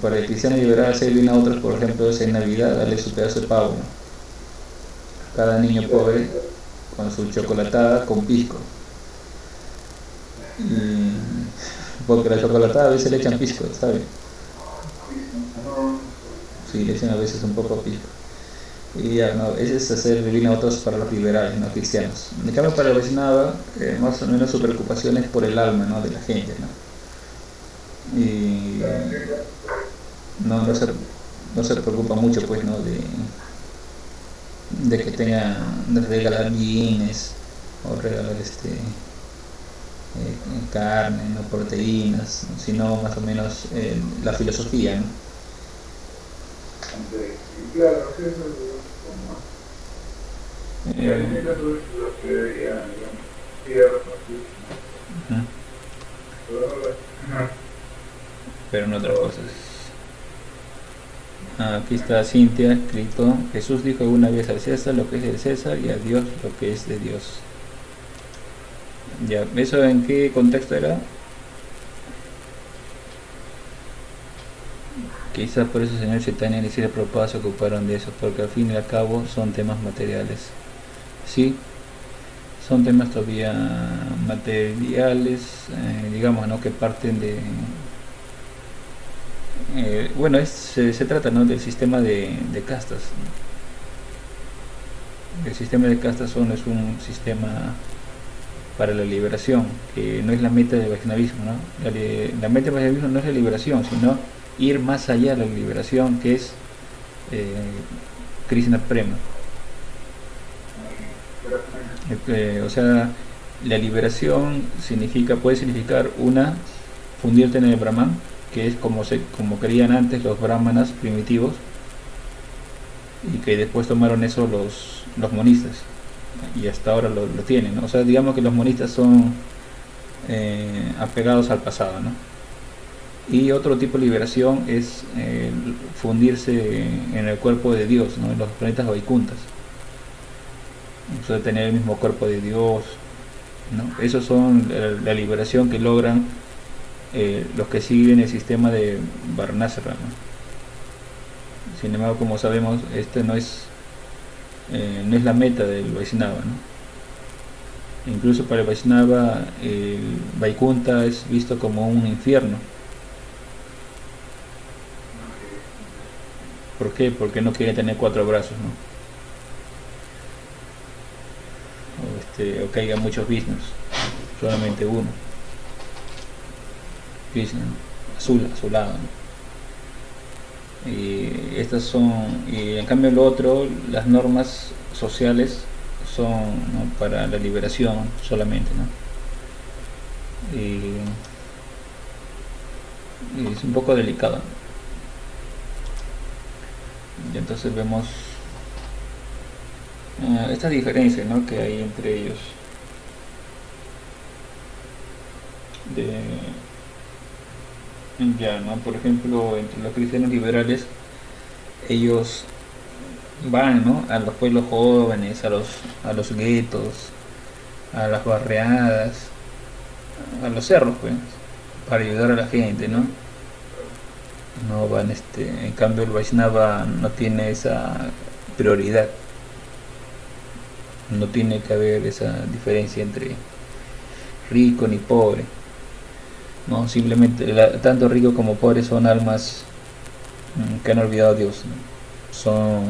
[SPEAKER 1] Para el cristiano liberal hacer el bien a otros, por ejemplo, es en Navidad darle su pedazo de pavo, ¿no? Cada niño pobre con su chocolatada con pisco. Porque la chocolatada a veces le echan pisco, ¿está bien? Sí, le echan a veces un poco pisco. Y ya, no, ese es hacer el bien a otros para los liberales, no cristianos. En cambio, para el Vaishnava, más o menos su preocupación es por el alma, ¿no? De la gente, ¿no? Y no se preocupa mucho, pues, ¿no? De que tenga, de regalar bienes o regalar carne, no proteínas, sino más o menos la filosofía, ¿no?
[SPEAKER 2] Claro, eso es como que debería,
[SPEAKER 1] pero en otras cosas. Aquí está Cintia escrito: Jesús dijo una vez al César lo que es de César y a Dios lo que es de Dios. Ya, ¿eso en qué contexto era? Quizás por eso el señor Chaitanya y Srila Prabhupada se ocuparon de eso, porque al fin y al cabo son temas materiales. Sí, son temas todavía materiales, digamos, ¿no? Que parten de... bueno, se trata, ¿no? Del sistema de castas. El sistema de castas es un sistema para la liberación, que no es la meta del Vaishnavismo, ¿no? La meta del Vaishnavismo no es la liberación, sino ir más allá de la liberación, que es Krishna Prema. O sea, la liberación puede significar fundirte en el Brahman, que es como creían antes los brahmanas primitivos, y que después tomaron eso los monistas y hasta ahora lo tienen, ¿no? O sea, digamos que los monistas son apegados al pasado, ¿no? Y otro tipo de liberación es fundirse en el cuerpo de Dios, ¿no? En los planetas Vaikuntas, o sea, tener el mismo cuerpo de Dios, ¿no? Esos son la liberación que logran los que siguen el sistema de Varnasra, ¿no? Sin embargo, como sabemos, este no es la meta del Vaishnava, ¿no? Incluso para el Vaishnava, el Vaikunta es visto como un infierno. ¿Por qué? Porque no quiere tener 4 brazos, ¿no? O que haya muchos Vishnus, solamente uno. Vishnu, azulado, ¿no? Y en cambio lo otro, las normas sociales son, ¿no?, para la liberación solamente, ¿no? Y es un poco delicado, ¿no? Y entonces vemos esta diferencia, ¿no?, que hay entre ellos de ya, ¿no? Por ejemplo, entre los cristianos liberales, ellos van, ¿no?, a los pueblos jóvenes, a los guetos, a las barriadas, a los cerros, pues, para ayudar a la gente, ¿no? No van, en cambio el Vaishnava no tiene esa prioridad, no tiene que haber esa diferencia entre rico ni pobre, no, simplemente tanto rico como pobre son almas que han olvidado a Dios, ¿no? Son,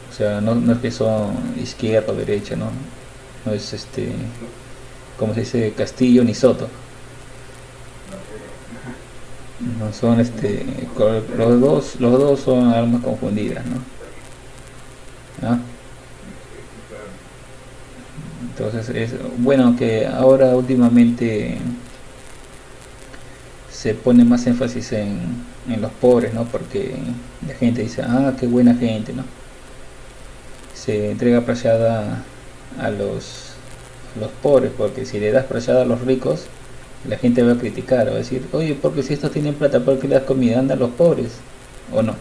[SPEAKER 1] o sea, no es que son izquierda o derecha, no, no es como se dice, Castillo ni Soto, no son los dos son almas confundidas, ¿no? ¿Ah? Entonces es bueno que ahora últimamente se pone más énfasis en los pobres, ¿no? Porque la gente dice, ah, qué buena gente, ¿no? Se entrega preciada a los pobres, porque si le das preciada a los ricos, la gente va a criticar, va a decir, oye, porque si estos tienen plata, ¿por qué le das comida? Andan los pobres, ¿o no?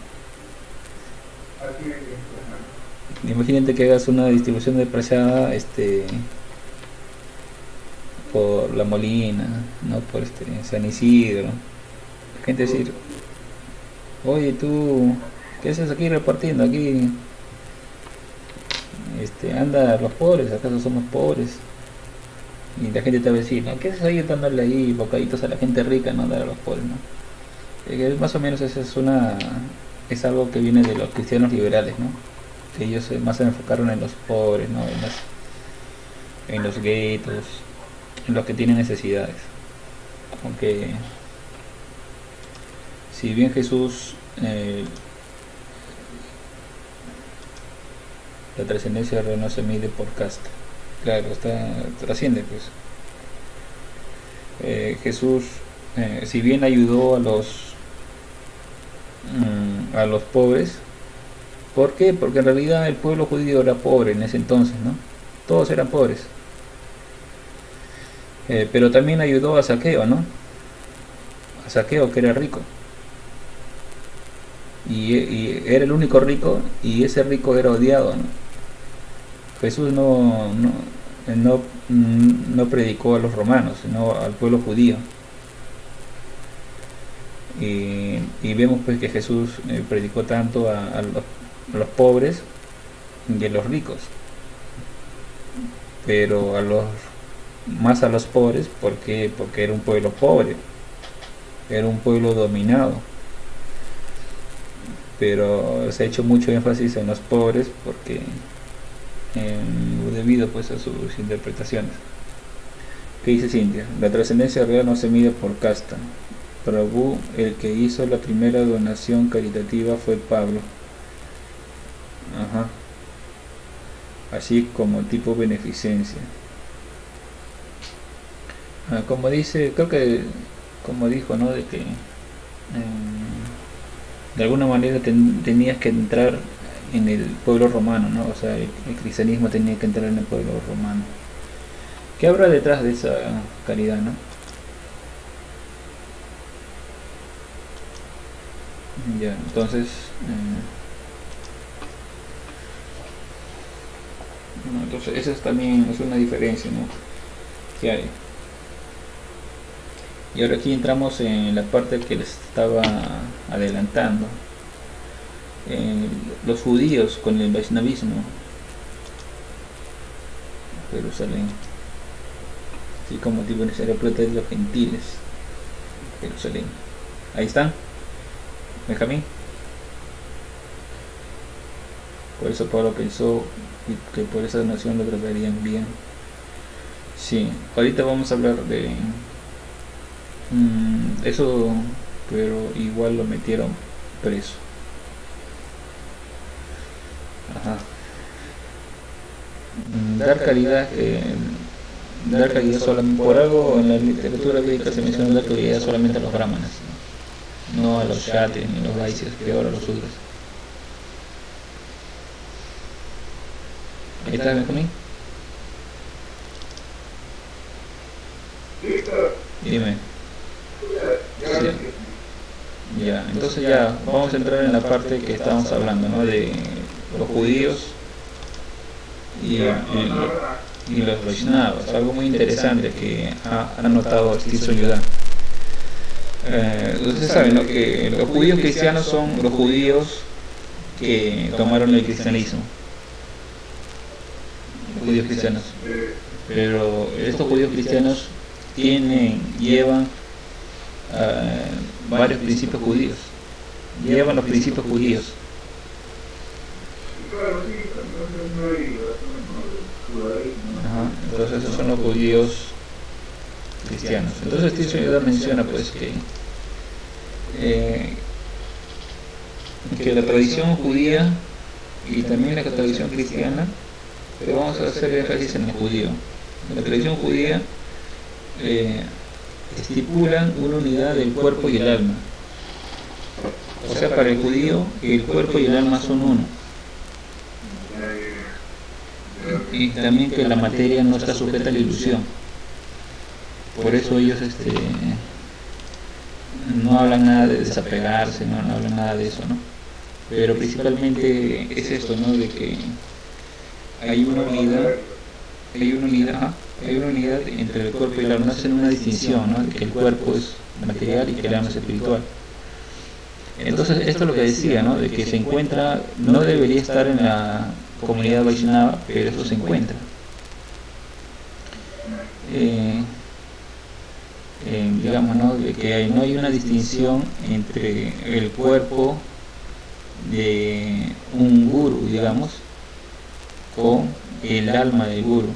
[SPEAKER 1] Imagínate que hagas una distribución de preciada por La Molina, no por San Isidro. La gente decir, oye, tú, ¿qué haces aquí repartiendo? Aquí anda los pobres, ¿acaso somos pobres? Y la gente te va a decir, ¿no?, ¿qué haces ahí dándole ahí bocaditos a la gente rica, no dar a los pobres, ¿no? Que más o menos eso es algo que viene de los cristianos liberales, ¿no? Que ellos más se enfocaron en los pobres, ¿no? En los guetos, en los que tienen necesidades. Aunque si bien Jesús, la trascendencia real no se mide por casta, claro, trasciende, pues. Jesús, si bien ayudó a los pobres, ¿por qué? Porque en realidad el pueblo judío era pobre en ese entonces, ¿no? Todos eran pobres. Pero también ayudó a Zaqueo, ¿no? A Zaqueo, que era rico. Y era el único rico, y ese rico era odiado, ¿no? Jesús no predicó a los romanos, sino al pueblo judío. Y vemos pues que Jesús predicó tanto a los pobres y a los ricos, pero más a los pobres, porque era un pueblo pobre, era un pueblo dominado, pero se ha hecho mucho énfasis en los pobres porque debido pues a sus interpretaciones. ¿Qué dice Cintia? La trascendencia real no se mide por casta. Prabhu, el que hizo la primera donación caritativa fue Pablo. Ajá. Así como tipo beneficencia. Como dice, creo que como dijo, ¿no? De que de alguna manera tenías que entrar en el pueblo romano, ¿no? O sea, el cristianismo tenía que entrar en el pueblo romano. ¿Qué habrá detrás de esa caridad, no? Ya, entonces, bueno, entonces esa también es una diferencia, ¿no? Que hay. Y ahora aquí entramos en la parte que les estaba adelantando. Los judíos con el Vaishnavismo, Jerusalén, así como tipo necesario proteger de los gentiles, Jerusalén. Ahí está, Benjamín. Por eso Pablo pensó que por esa nación lo tratarían bien. Sí, ahorita vamos a hablar de eso, pero igual lo metieron preso. Ajá. Dar caridad solamente por algo en la literatura védica se menciona dar caridad solamente a los brahmanas, no a los kshatriyas ni a los vaisyas, peor a los sudras. Ahí está, Benjamín. Dime. Sí. Ya, entonces ya vamos a entrar en la parte que estábamos hablando, ¿no? De los judíos y los Vaishnavas, algo muy interesante que ha notado Tirso Yuddha. Ustedes saben, ¿no? Que los judíos cristianos son los judíos que tomaron el cristianismo, los judíos cristianos, pero estos judíos cristianos llevan varios principios judíos, llevan los principios judíos. Ajá, entonces esos son los judíos cristianos. Entonces Tirso Yuddha menciona pues que la tradición judía y también la tradición cristiana, pero vamos a hacer énfasis en el judío. La tradición judía estipulan una unidad del cuerpo y el alma. O sea, para el judío el cuerpo y el alma son uno. Y también que la materia no está sujeta a la ilusión. Por eso ellos no hablan nada de desapegarse, no hablan nada de eso, ¿no? Pero principalmente es esto, ¿no? De que hay una unidad entre el cuerpo y el alma, no hacen una distinción, ¿no? De que el cuerpo es material y que el alma es espiritual. Entonces esto es lo que decía, ¿no? De que se encuentra, no debería estar en la comunidad Vaishnava, pero eso se encuentra. Digamos, ¿no? De que no hay una distinción entre el cuerpo de un guru, digamos, con el alma del guru.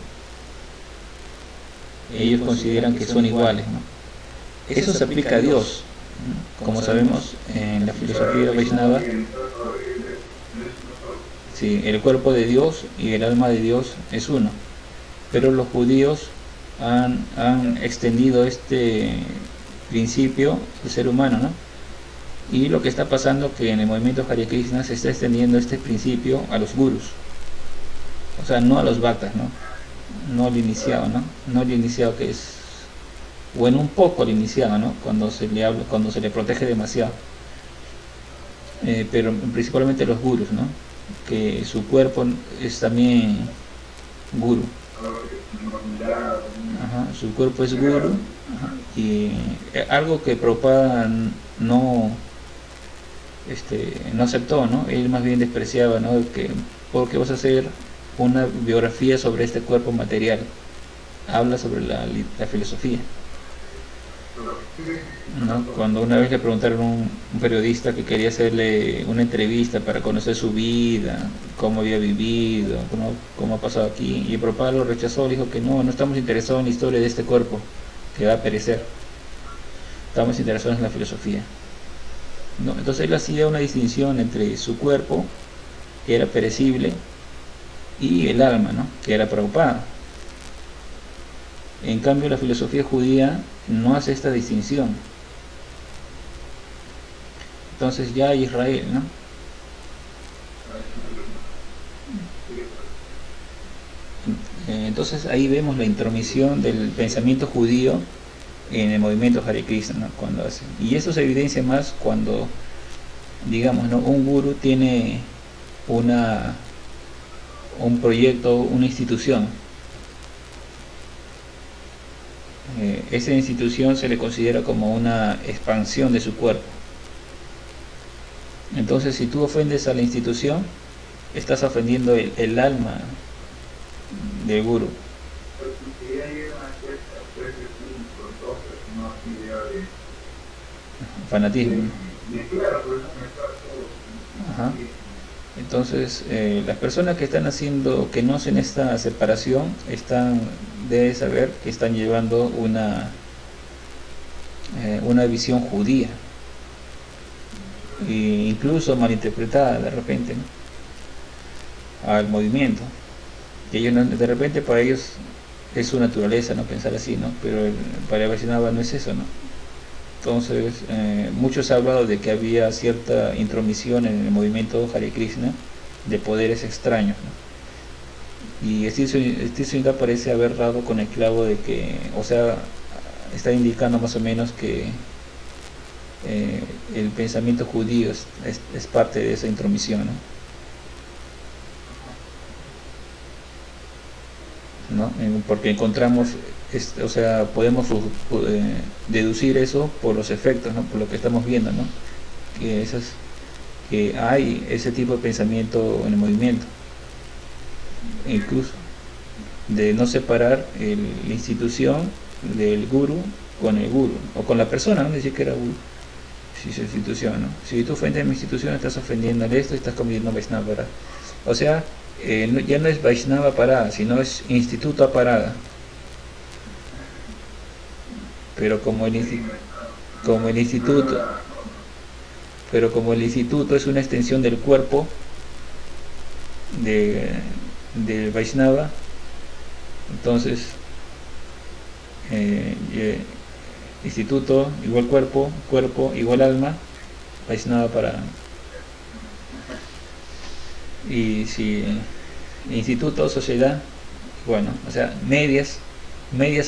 [SPEAKER 1] Ellos consideran que son iguales, ¿no? Eso se aplica a Dios. Como sabemos, en la filosofía Vaishnava, sí, el cuerpo de Dios y el alma de Dios es uno. Pero los judíos han extendido este principio del ser humano, ¿no? Y lo que está pasando que en el movimiento Hare Krishna se está extendiendo este principio a los gurus, o sea, no a los bhaktas, no al iniciado, no al iniciado que es, bueno, un poco al iniciado, ¿no? Cuando se le protege demasiado, pero principalmente los gurus, ¿no? Que su cuerpo es también guru. Ajá, su cuerpo es guru. Ajá, y algo que Prabhupada no aceptó, ¿no? Él más bien despreciaba, ¿no? Que porque vas a hacer una biografía sobre este cuerpo material, habla sobre la filosofía, ¿no? Cuando una vez le preguntaron a un periodista que quería hacerle una entrevista para conocer su vida, cómo había vivido, cómo ha pasado aquí, y Prabhupada lo rechazó, dijo que no estamos interesados en la historia de este cuerpo que va a perecer, estamos interesados en la filosofía, ¿no? Entonces él hacía una distinción entre su cuerpo, que era perecible, y el alma, ¿no? Que era Prabhupada. En cambio la filosofía judía no hace esta distinción. Entonces ya Israel, ¿no? Entonces ahí vemos la intromisión del pensamiento judío en el movimiento Hare Krishna, ¿no? Cuando hace. Y eso se evidencia más cuando, digamos, ¿no? Un gurú tiene una un proyecto, una institución. Esa institución se le considera como una expansión de su cuerpo. Entonces, si tú ofendes a la institución, estás ofendiendo el alma del gurú. Fanatismo. Ajá. Entonces, las personas que están haciendo, que no hacen esta separación, deben saber que están llevando una visión judía, e incluso malinterpretada de repente, ¿no? Al movimiento. Y ellos de repente para ellos es su naturaleza no pensar así, ¿no? Pero para el Vaishnava no es eso, ¿no? Entonces, muchos han hablado de que había cierta intromisión en el movimiento Hare Krishna de poderes extraños, ¿no? Y este Sringa parece haber dado con el clavo de que, o sea, está indicando más o menos que el pensamiento judío es parte de esa intromisión, ¿no? Porque encontramos, o sea, podemos deducir eso por los efectos, ¿no? Por lo que estamos viendo, ¿no? Que hay ese tipo de pensamiento en el movimiento, incluso de no separar la institución del guru con el guru, o con la persona, no decir que era guru, si es institución, ¿no? Si tú ofendes a mi institución, estás ofendiendo a esto y estás cometiendo Vaishnava. O sea, ya no es Vaishnava Parada, sino es Instituto Parada. Pero como el instituto es una extensión del cuerpo del Vaishnava, entonces instituto igual cuerpo, cuerpo igual alma, Vaishnava Parada. Y si instituto, sociedad, bueno, o sea, medias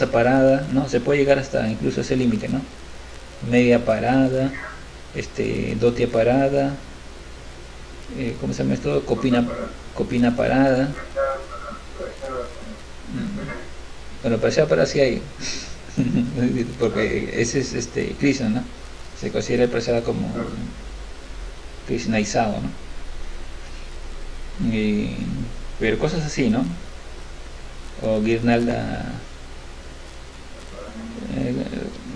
[SPEAKER 1] a parada, ¿no? Se puede llegar hasta incluso ese límite, ¿no? Media parada, dotia parada, ¿cómo se llama esto? Copina parada. Bueno, para allá para sí hay, porque ese es Krishna, ¿no? Se considera el prasada como krishnaizado, ¿no? Pero cosas así, ¿no? O guirnalda,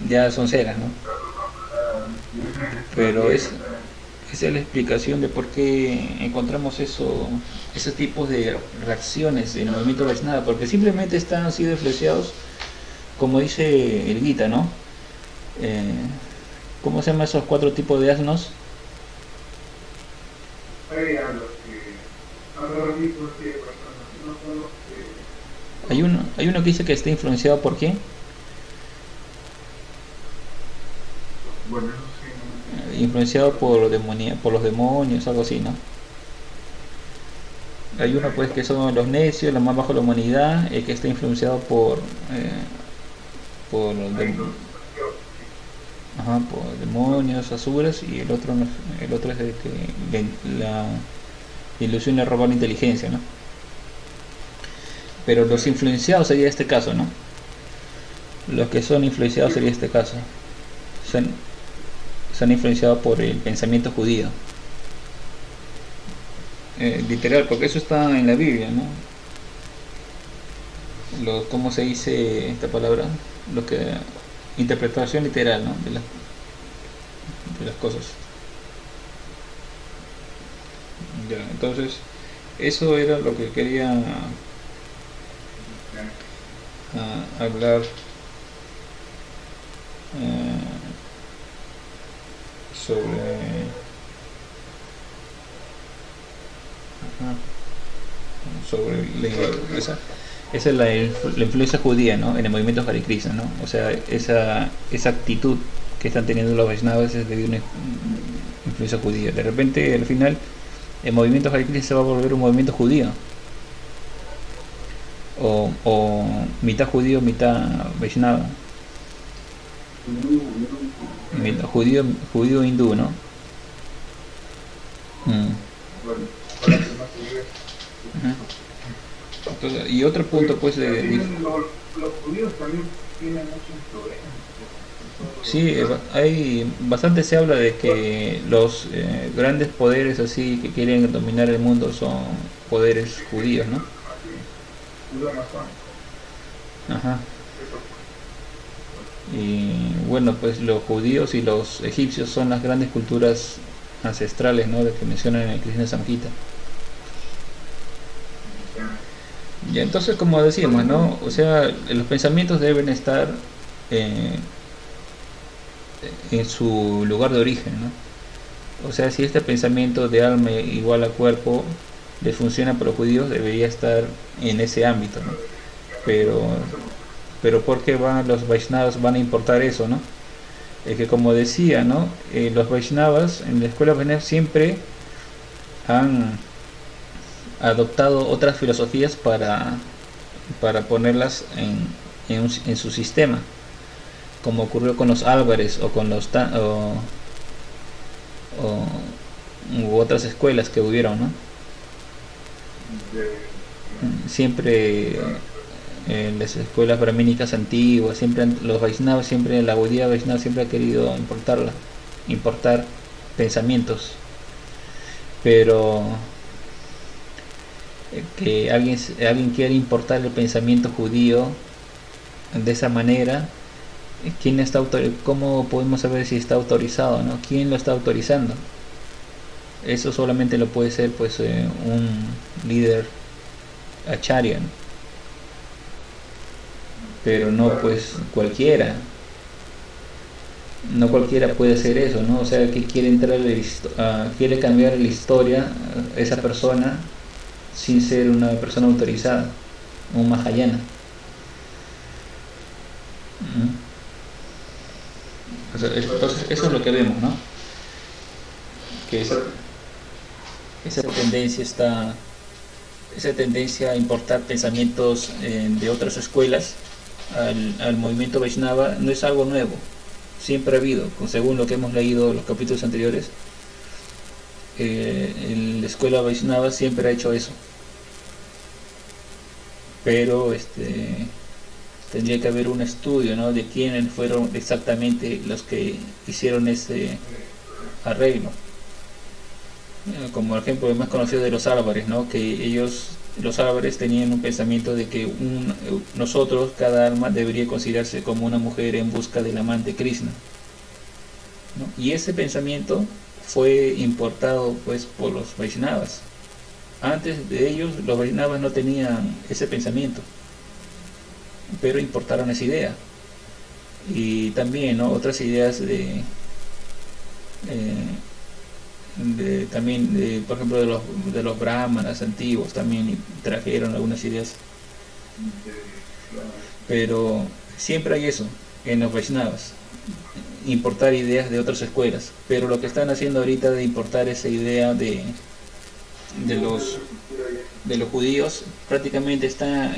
[SPEAKER 1] ya son ceras, ¿no? Pero esa es la explicación de por qué encontramos ese tipo de reacciones en el movimiento Vaishnava, porque simplemente están así influenciados, como dice el Gita, ¿no? ¿Cómo se llaman esos 4 tipos de asnos? Hay uno que dice que está influenciado por ¿qué?
[SPEAKER 2] Bueno,
[SPEAKER 1] Influenciado por los demonios, algo así, ¿no? Hay uno pues que son los necios, los más bajos de la humanidad, el que está influenciado por demonios, asuras, y el otro es el que la ilusión de robar la inteligencia, ¿no? Pero los influenciados sería este caso, ¿no? Los que son influenciados sería este caso. Son influenciados por el pensamiento judío. Literal, porque eso está en la Biblia, ¿no? ¿Cómo se dice esta palabra? Interpretación literal, ¿no? De las cosas. Ya, entonces, eso era lo que quería hablar sobre esa es la influencia judía, ¿no? En el movimiento Hare Krishna, ¿no? O sea, esa actitud que están teniendo los Vaishnavas es debido a una influencia judía. De repente, al final, el movimiento Hare Krishna se va a volver un movimiento judío, o mitad judío, mitad Vaishnava, mitad judío hindú, ¿no?
[SPEAKER 2] Bueno, para que no se diga.
[SPEAKER 1] Ajá. Entonces, y otro punto pues
[SPEAKER 2] Los judíos también tienen mucha influencia.
[SPEAKER 1] sí, hay bastante se habla de que los grandes poderes así que quieren dominar el mundo son poderes judíos, ¿no?
[SPEAKER 2] Judíos masónicos.
[SPEAKER 1] Ajá. Y bueno, pues los judíos y los egipcios son las grandes culturas ancestrales, ¿no? De que mencionan en el Krishna Samhita. Y entonces, como decíamos, ¿no? O sea, los pensamientos deben estar eh, en su lugar de origen, ¿no? O sea, si este pensamiento de alma igual a cuerpo le funciona para los judíos, debería estar en ese ámbito, ¿no? Pero ¿por qué los Vaishnavas van a importar eso, no? Es que como decía, ¿no? Los Vaishnavas en la escuela Vaishnava siempre han adoptado otras filosofías para ponerlas en su sistema, como ocurrió con los Álvarez o con los u otras escuelas que hubieron, ¿no? Siempre en las escuelas brahmínicas antiguas, siempre los Vaishnavas, siempre la Gaudiya Vaishnava siempre ha querido importar pensamientos, pero que alguien quiera importar el pensamiento judío de esa manera, ¿cómo podemos saber si está autorizado, ¿no? ¿Quién lo está autorizando? Eso solamente lo puede ser pues un líder acharya, ¿no? Pero no pues cualquiera. No cualquiera puede hacer eso, ¿no? O sea, que quiere quiere cambiar la historia a esa persona sin ser una persona autorizada, un Mahayana. O sea, entonces eso es lo que vemos, ¿no? Que esa tendencia a importar pensamientos de otras escuelas al movimiento Vaishnava no es algo nuevo, siempre ha habido, según lo que hemos leído en los capítulos anteriores. La escuela Vaishnava siempre ha hecho eso, pero tendría que haber un estudio, ¿no? De quiénes fueron exactamente los que hicieron ese arreglo. Como el ejemplo más conocido de los Álvarez, ¿no? Que los Álvarez tenían un pensamiento de que nosotros, cada alma, debería considerarse como una mujer en busca del amante Krishna, ¿no? Y ese pensamiento fue importado pues por los Vaishnavas. Antes de ellos, los Vaishnavas no tenían ese pensamiento, pero importaron esa idea. Y también, ¿no? Otras ideas también por ejemplo de los brahmanas antiguos también trajeron algunas ideas, pero siempre hay eso en los Vaishnavas, importar ideas de otras escuelas. Pero lo que están haciendo ahorita de importar esa idea de los judíos prácticamente está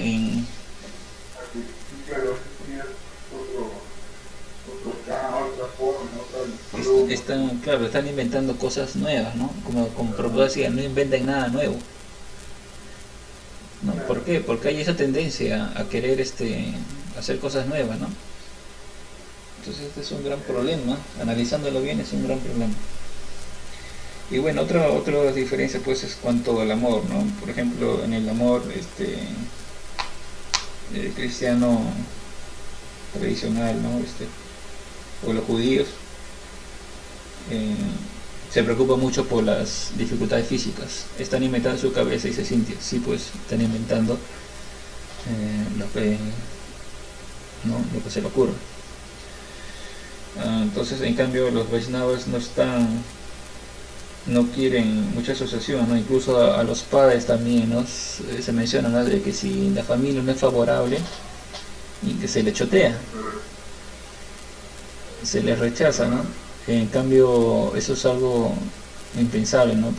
[SPEAKER 1] están inventando cosas nuevas, ¿no? Como Prabhupada decía, no inventen nada nuevo, ¿no? ¿Por qué? Porque hay esa tendencia a querer hacer cosas nuevas, ¿no? Entonces este es un gran problema, analizándolo bien es un gran problema. Y bueno, otra diferencia pues es cuanto al amor, ¿no? Por ejemplo, en el amor cristiano tradicional, ¿no? O los judíos se preocupan mucho por las dificultades físicas, están inventando en su cabeza y se siente así, pues están inventando lo que se le ocurre. Entonces, en cambio, los Vaishnavas no quieren mucha asociación, ¿no? Incluso a los padres también, ¿no? Se menciona, ¿no? De que si la familia no es favorable y que se le chotea, se les rechaza, ¿no? En cambio, eso es algo impensable, ¿no?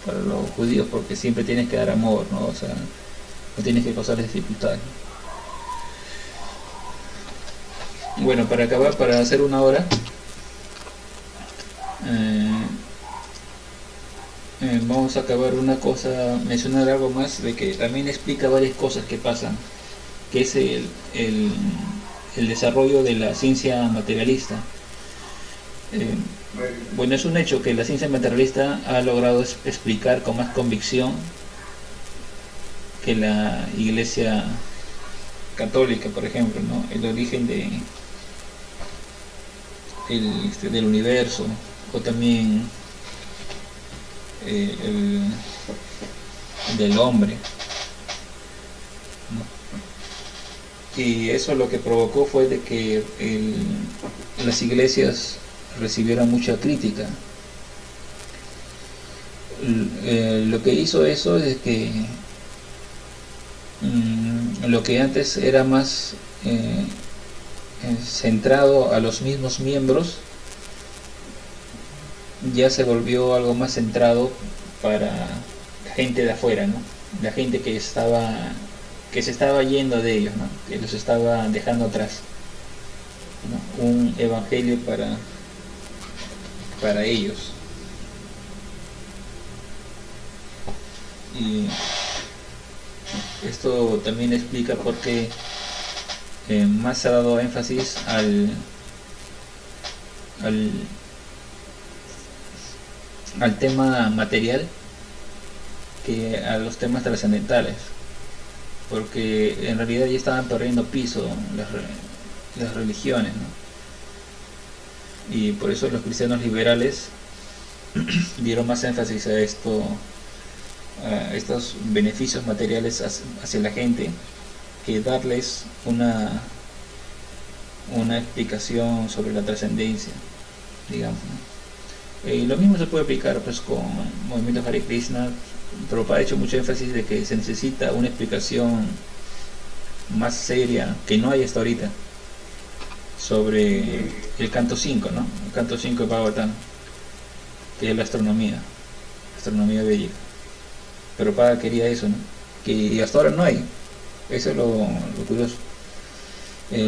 [SPEAKER 1] Para los judíos, porque siempre tienes que dar amor, ¿no? O sea, no tienes que causarles dificultades. Bueno, para acabar, para hacer una hora, vamos a acabar una cosa, mencionar algo más de que también explica varias cosas que pasan, que es el desarrollo de la ciencia materialista. Bueno, es un hecho que la ciencia materialista ha logrado explicar con más convicción que la Iglesia católica, por ejemplo, ¿no? El origen del universo, o también el del hombre, ¿no? Y eso lo que provocó fue de que las iglesias recibieron mucha crítica. Lo que hizo eso es que lo que antes era más centrado a los mismos miembros, ya se volvió algo más centrado para gente de afuera, ¿no? La gente que se estaba yendo de ellos, ¿no? Que los estaba dejando atrás, ¿no? Un evangelio para ellos. Y esto también explica por qué más se ha dado énfasis al tema material que a los temas trascendentales, porque en realidad ya estaban perdiendo piso las religiones, ¿no? Y por eso los cristianos liberales dieron más énfasis a estos beneficios materiales hacia la gente, que darles una explicación sobre la trascendencia, digamos, ¿no? Y lo mismo se puede aplicar pues con movimientos Hare Krishna. Prabhupada ha hecho mucho énfasis de que se necesita una explicación más seria que no hay hasta ahorita sobre el canto 5, ¿no? El canto 5 de Bhagavatam, que es la astronomía védica. Prabhupada quería eso, ¿no? Que hasta ahora no hay. Eso es lo curioso.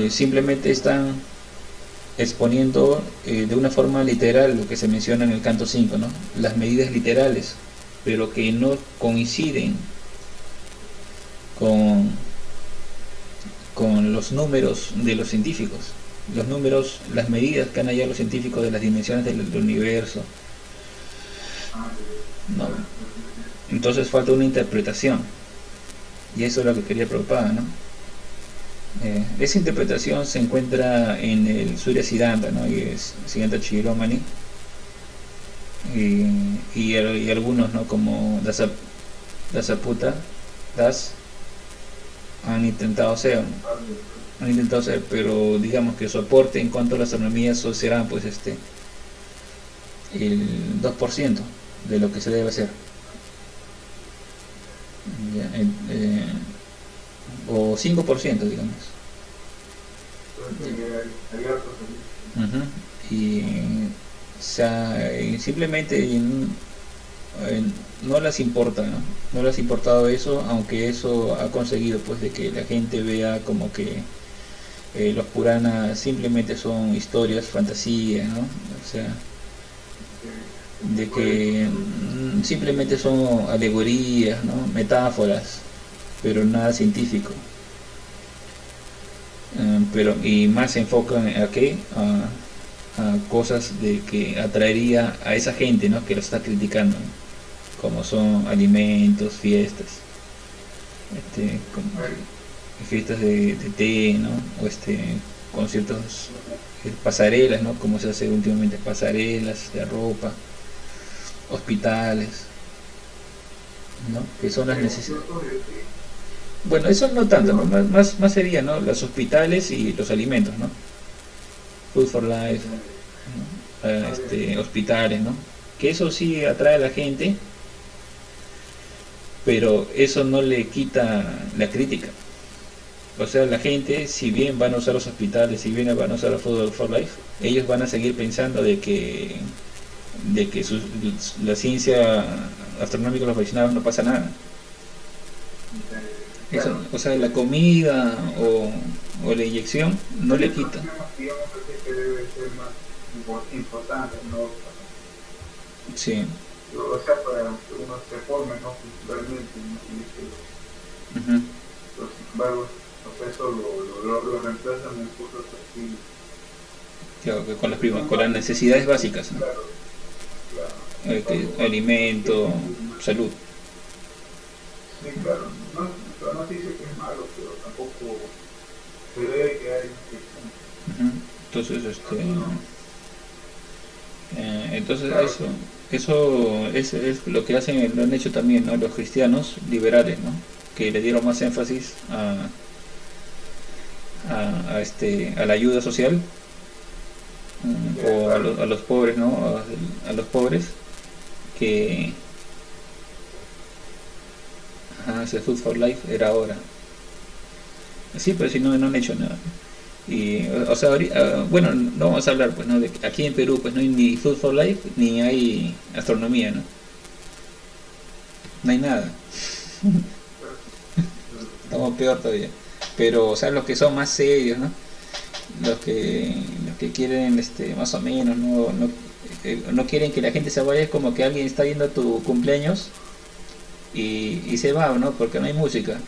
[SPEAKER 1] Simplemente están exponiendo de una forma literal lo que se menciona en el canto 5, ¿no? Las medidas literales, pero que no coinciden con los números de los científicos. Los números, las medidas que han hallado los científicos de las dimensiones del universo, ¿no? Entonces falta una interpretación, y eso es lo que quería Prabhupada, ¿no? Esa interpretación se encuentra en el Surya Siddhanta, ¿no? Y es Siddhanta Chiromani, y algunos, ¿no? Como Dasaputa Das han intentado hacer, pero digamos que su aporte en cuanto a la astronomía será pues el 2% de lo que se debe hacer, o 5%, digamos. Y simplemente no les importa, ¿no? No les ha importado eso, aunque eso ha conseguido pues de que la gente vea como que los Puranas simplemente son historias, fantasías, ¿no? O sea, de que simplemente son alegorías, ¿no? Metáforas, pero nada científico. Y más se enfocan a cosas de que atraería a esa gente, ¿no? Que lo está criticando, ¿no? Como son alimentos, fiestas, como fiestas de té, ¿no? O conciertos, pasarelas, ¿no? Como se hace últimamente, pasarelas de ropa, hospitales, ¿no? Que son las necesidades. Bueno, eso no tanto, ¿no? Más sería, ¿no? Los hospitales y los alimentos, ¿no? Food for Life, ¿no? Hospitales, ¿no? Que eso sí atrae a la gente, pero eso no le quita la crítica. O sea, la gente, si bien van a usar los hospitales, si bien van a usar el Food for Life, ellos van a seguir pensando de que la ciencia astronómica de los Vaishnavas no pasa nada. Eso,
[SPEAKER 2] claro,
[SPEAKER 1] o sea, la comida o la inyección no le
[SPEAKER 2] son
[SPEAKER 1] quita.
[SPEAKER 2] temas que digamos así que debe ser más importante, ¿no?
[SPEAKER 1] Sí.
[SPEAKER 2] O sea, para que uno se forme, ¿no? Culturalmente, ¿no? Y que
[SPEAKER 1] Ujú.
[SPEAKER 2] los embargo, o sea, eso lo reemplazan en cosas así,
[SPEAKER 1] Claro, que con
[SPEAKER 2] que son
[SPEAKER 1] con las
[SPEAKER 2] básicas,
[SPEAKER 1] necesidades básicas, ¿no?
[SPEAKER 2] claro, claro, que
[SPEAKER 1] Alimento, salud.
[SPEAKER 2] sí, claro, no, no se dice que es malo, pero tampoco se debe quedar en ese
[SPEAKER 1] Ujú. Entonces, entonces
[SPEAKER 2] claro,
[SPEAKER 1] eso es lo que hacen, lo han hecho también, ¿no? Los cristianos liberales, ¿no? Que le dieron más énfasis a la ayuda social,
[SPEAKER 2] ya,
[SPEAKER 1] o
[SPEAKER 2] claro,
[SPEAKER 1] a los pobres, ¿no? A los pobres que ese Food for Life era ahora. Sí, pero si no, no han hecho nada. Y, o sea, bueno, no vamos a hablar, pues, ¿no? De que aquí en Perú, pues, no hay ni Food for Life ni hay astronomía, ¿no? No hay nada.
[SPEAKER 2] claro, claro,
[SPEAKER 1] Estamos peor todavía. Pero, o sea, los que son más serios, ¿no? Los que quieren, más o menos, no quieren que la gente se vaya, es como que alguien está viendo tu cumpleaños y se va, ¿no? Porque no hay música,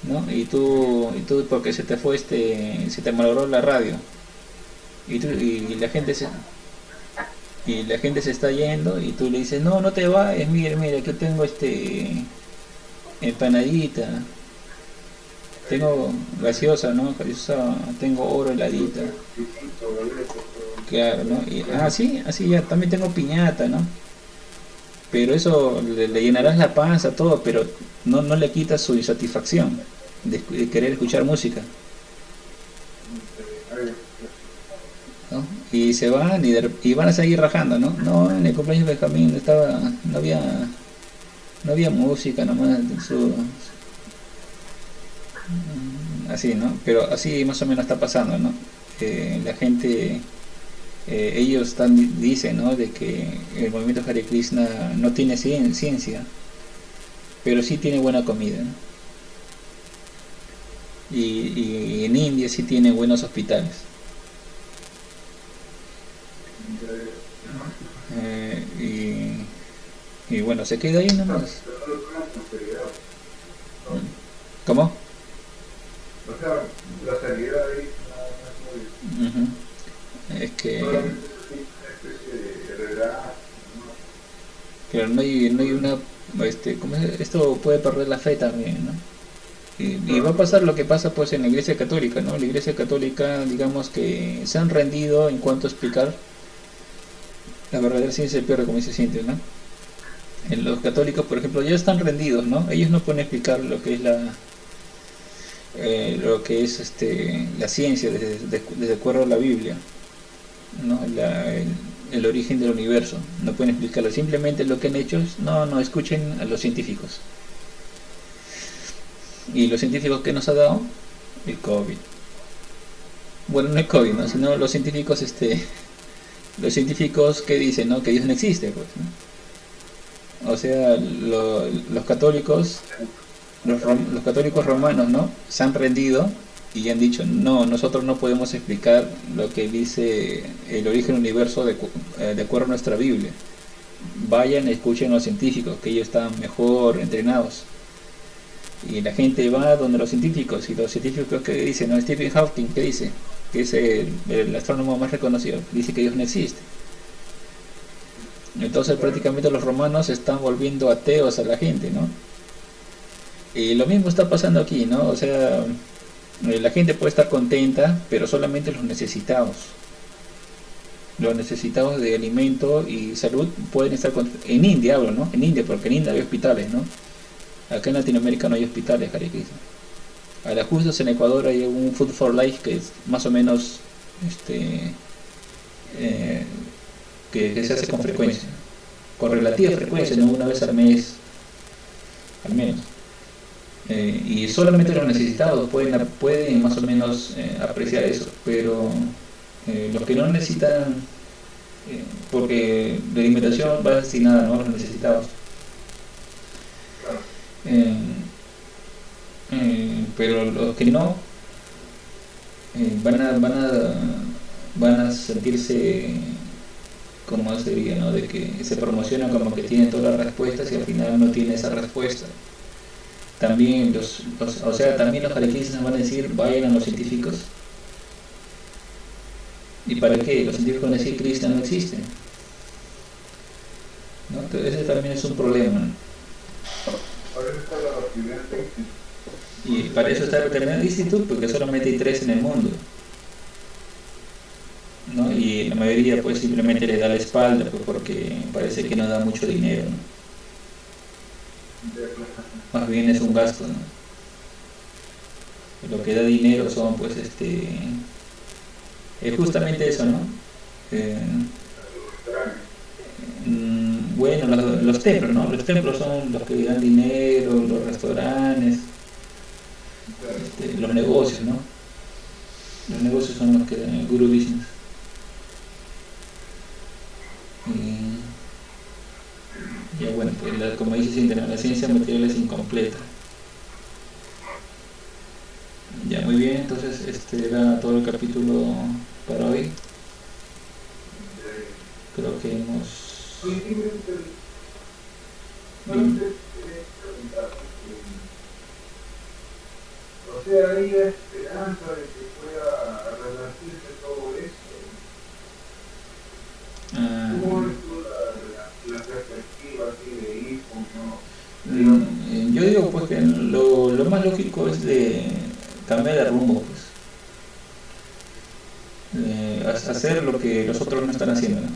[SPEAKER 1] ¿no? Y tú porque se te fue, se te malogró la radio. Y la gente se está yendo y tú le dices, no, no te vayas, mira, mira, que tengo empanadita, tengo gaseosa, ¿no? Gaseosa, tengo oro heladita,
[SPEAKER 2] pisito, galletas, todo,
[SPEAKER 1] claro, ¿no? Y,
[SPEAKER 2] claro,
[SPEAKER 1] sí, así ya, también tengo piñata, ¿no? Pero eso le llenarás la panza, todo, pero no le quitas su satisfacción de querer escuchar música,
[SPEAKER 2] a ver,
[SPEAKER 1] ¿no? Y se van y van a seguir rajando, ¿no? No, en el cumpleaños de Benjamín no había música nomás, así, ¿no? Pero así más o menos está pasando, ¿no? La gente, ellos dicen, ¿no? De que el movimiento Hare Krishna no tiene ciencia, pero sí tiene buena comida, ¿no? Y en India sí tiene buenos hospitales. Y bueno, se queda ahí nomás.
[SPEAKER 2] pero no lo toman con seriedad, ¿no?
[SPEAKER 1] ¿Cómo?
[SPEAKER 2] O sea, la seriedad ahí no es muy,
[SPEAKER 1] Ujú. Es que,
[SPEAKER 2] solamente es así una especie de relajo, ¿no?
[SPEAKER 1] claro, no hay una, ¿cómo es? Esto puede perder la fe también, ¿no? Y va a
[SPEAKER 2] Claro,
[SPEAKER 1] pasar lo que pasa pues en la Iglesia Católica, ¿no? La Iglesia Católica, digamos que se han rendido en cuanto a explicar la verdadera ciencia del perro, como dice Cintia, ¿no? En los católicos, por ejemplo, ya están rendidos, ¿no? Ellos no pueden explicar lo que es la ciencia desde acuerdo a la Biblia, ¿no? El origen del universo, no pueden explicarlo. Simplemente lo que han hecho es, no, escuchen a los científicos. ¿Y los científicos que nos ha dado? El COVID. Bueno, no el COVID, ¿no? Sino los científicos que dicen, ¿no? Que Dios no existe, pues, ¿no? O sea, los católicos, los católicos romanos, ¿no? Se han rendido y han dicho, no, nosotros no podemos explicar lo que dice el origen del universo de acuerdo a nuestra Biblia. Vayan, escuchen a los científicos, que ellos están mejor entrenados. Y la gente va donde los científicos, y los científicos que dicen, ¿no? Stephen Hawking, ¿qué dice? Que es el astrónomo más reconocido, dice que Dios no existe. Entonces prácticamente los romanos están volviendo ateos a la gente, ¿no? Y lo mismo está pasando aquí, ¿no? O sea, la gente puede estar contenta, pero solamente los necesitados. Los necesitados de alimento y salud pueden estar contentos. En India hablo, ¿no? En India, porque en India hay hospitales, ¿no? Acá en Latinoamérica no hay hospitales, Hare Krishna. A la justos en Ecuador hay un Food for Life que es más o menos eh, que se hace con frecuencia, con relativa frecuencia, ¿no? Una vez al mes, al menos. Y solamente los necesitados pueden más o menos apreciar eso, pero los que no necesitan, porque la alimentación va destinada, ¿no?, a los necesitados.
[SPEAKER 2] claro,
[SPEAKER 1] Eh, pero los que no, van a, van a, van a sentirse, como se diría, ¿no? De que se promociona como que tiene todas las respuestas y al final no tiene esa respuesta. También o sea, también los arequises van a decir, vayan a los científicos. ¿Y para qué? Los científicos van a decir, Cristo no existe, ¿no? Entonces ese también es un problema, ¿no?
[SPEAKER 2] Por eso está la actividad técnica.
[SPEAKER 1] Y para eso está el Veterinario Institute, porque solamente hay 3 en el mundo, ¿no? Y la mayoría pues simplemente le da la espalda, pues, porque parece que no da mucho dinero, ¿no? Más bien es un gasto, ¿no? Lo que da dinero son pues es justamente eso, ¿no? Eh, bueno, los templos, ¿no? Los templos son los que dan dinero, los restaurantes, los negocios, ¿no? Los negocios son los que dan el guru business. Y ya bueno, pues como dice Cintia, la ciencia material es incompleta. Ya, muy bien, entonces este era todo el capítulo para hoy. Creo que hemos...
[SPEAKER 2] O sea, hay esperanza de que pueda revertirse todo esto. ¿Cómo es la perspectiva así de hijo, no?
[SPEAKER 1] Yo digo pues que lo más lógico es de cambiar de rumbo, pues. Hacer lo que los otros no están haciendo, ¿no?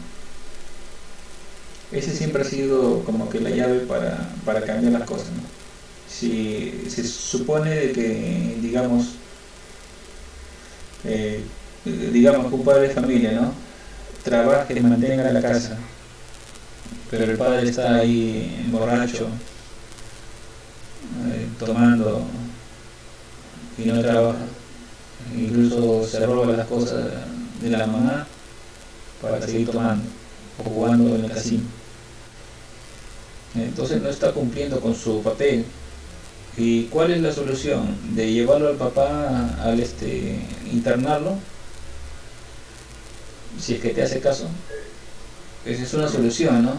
[SPEAKER 1] Ese siempre ha sido como que la llave para cambiar las cosas, ¿no? Si se supone de que, digamos que un padre de familia, ¿no? Trabaje, mantenga la casa, pero el padre está ahí borracho, tomando y no trabaja, incluso se roba las cosas de la mamá para seguir tomando o jugando en el casino. Entonces no está cumpliendo con su papel. ¿Y cuál es la solución? ¿De llevarlo al papá al internarlo? Si es que te hace caso. Esa es una solución, ¿no?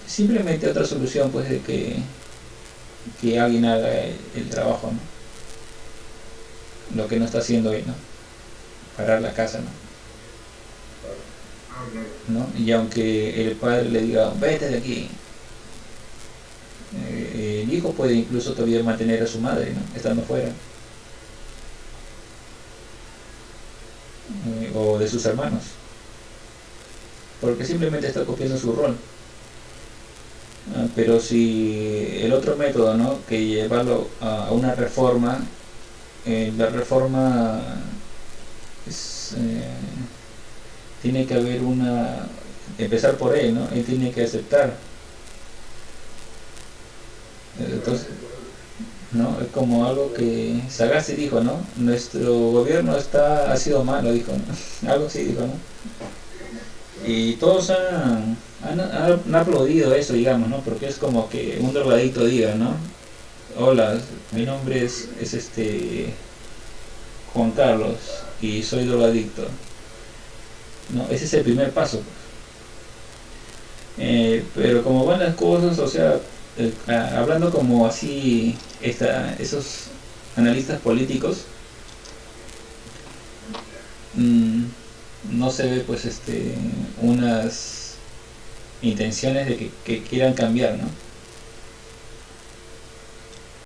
[SPEAKER 1] Simplemente otra solución pues de que alguien haga el trabajo, ¿no? Lo que no está haciendo él, ¿no? Parar la casa, ¿no? Y aunque el padre le diga, vete de aquí, el hijo puede incluso todavía mantener a su madre, ¿no? Estando fuera, o de sus hermanos, porque simplemente está copiando su rol. Pero si el otro método, ¿no? Que llevarlo a una reforma, la reforma es, tiene que haber empezar por él, ¿no? Él tiene que aceptar. Entonces, ¿no? Es como algo que Sagasti dijo, ¿no? Nuestro gobierno ha sido malo, dijo, ¿no? Algo así dijo, ¿no? Y todos han aplaudido eso, digamos, ¿no? Porque es como que un drogadicto diga, ¿no? Hola, mi nombre es Juan Carlos y soy drogadicto, ¿no? Ese es el primer paso. Pero como van las cosas, o sea, hablando como así, esos analistas políticos, no se ve pues unas intenciones de que quieran cambiar, ¿no?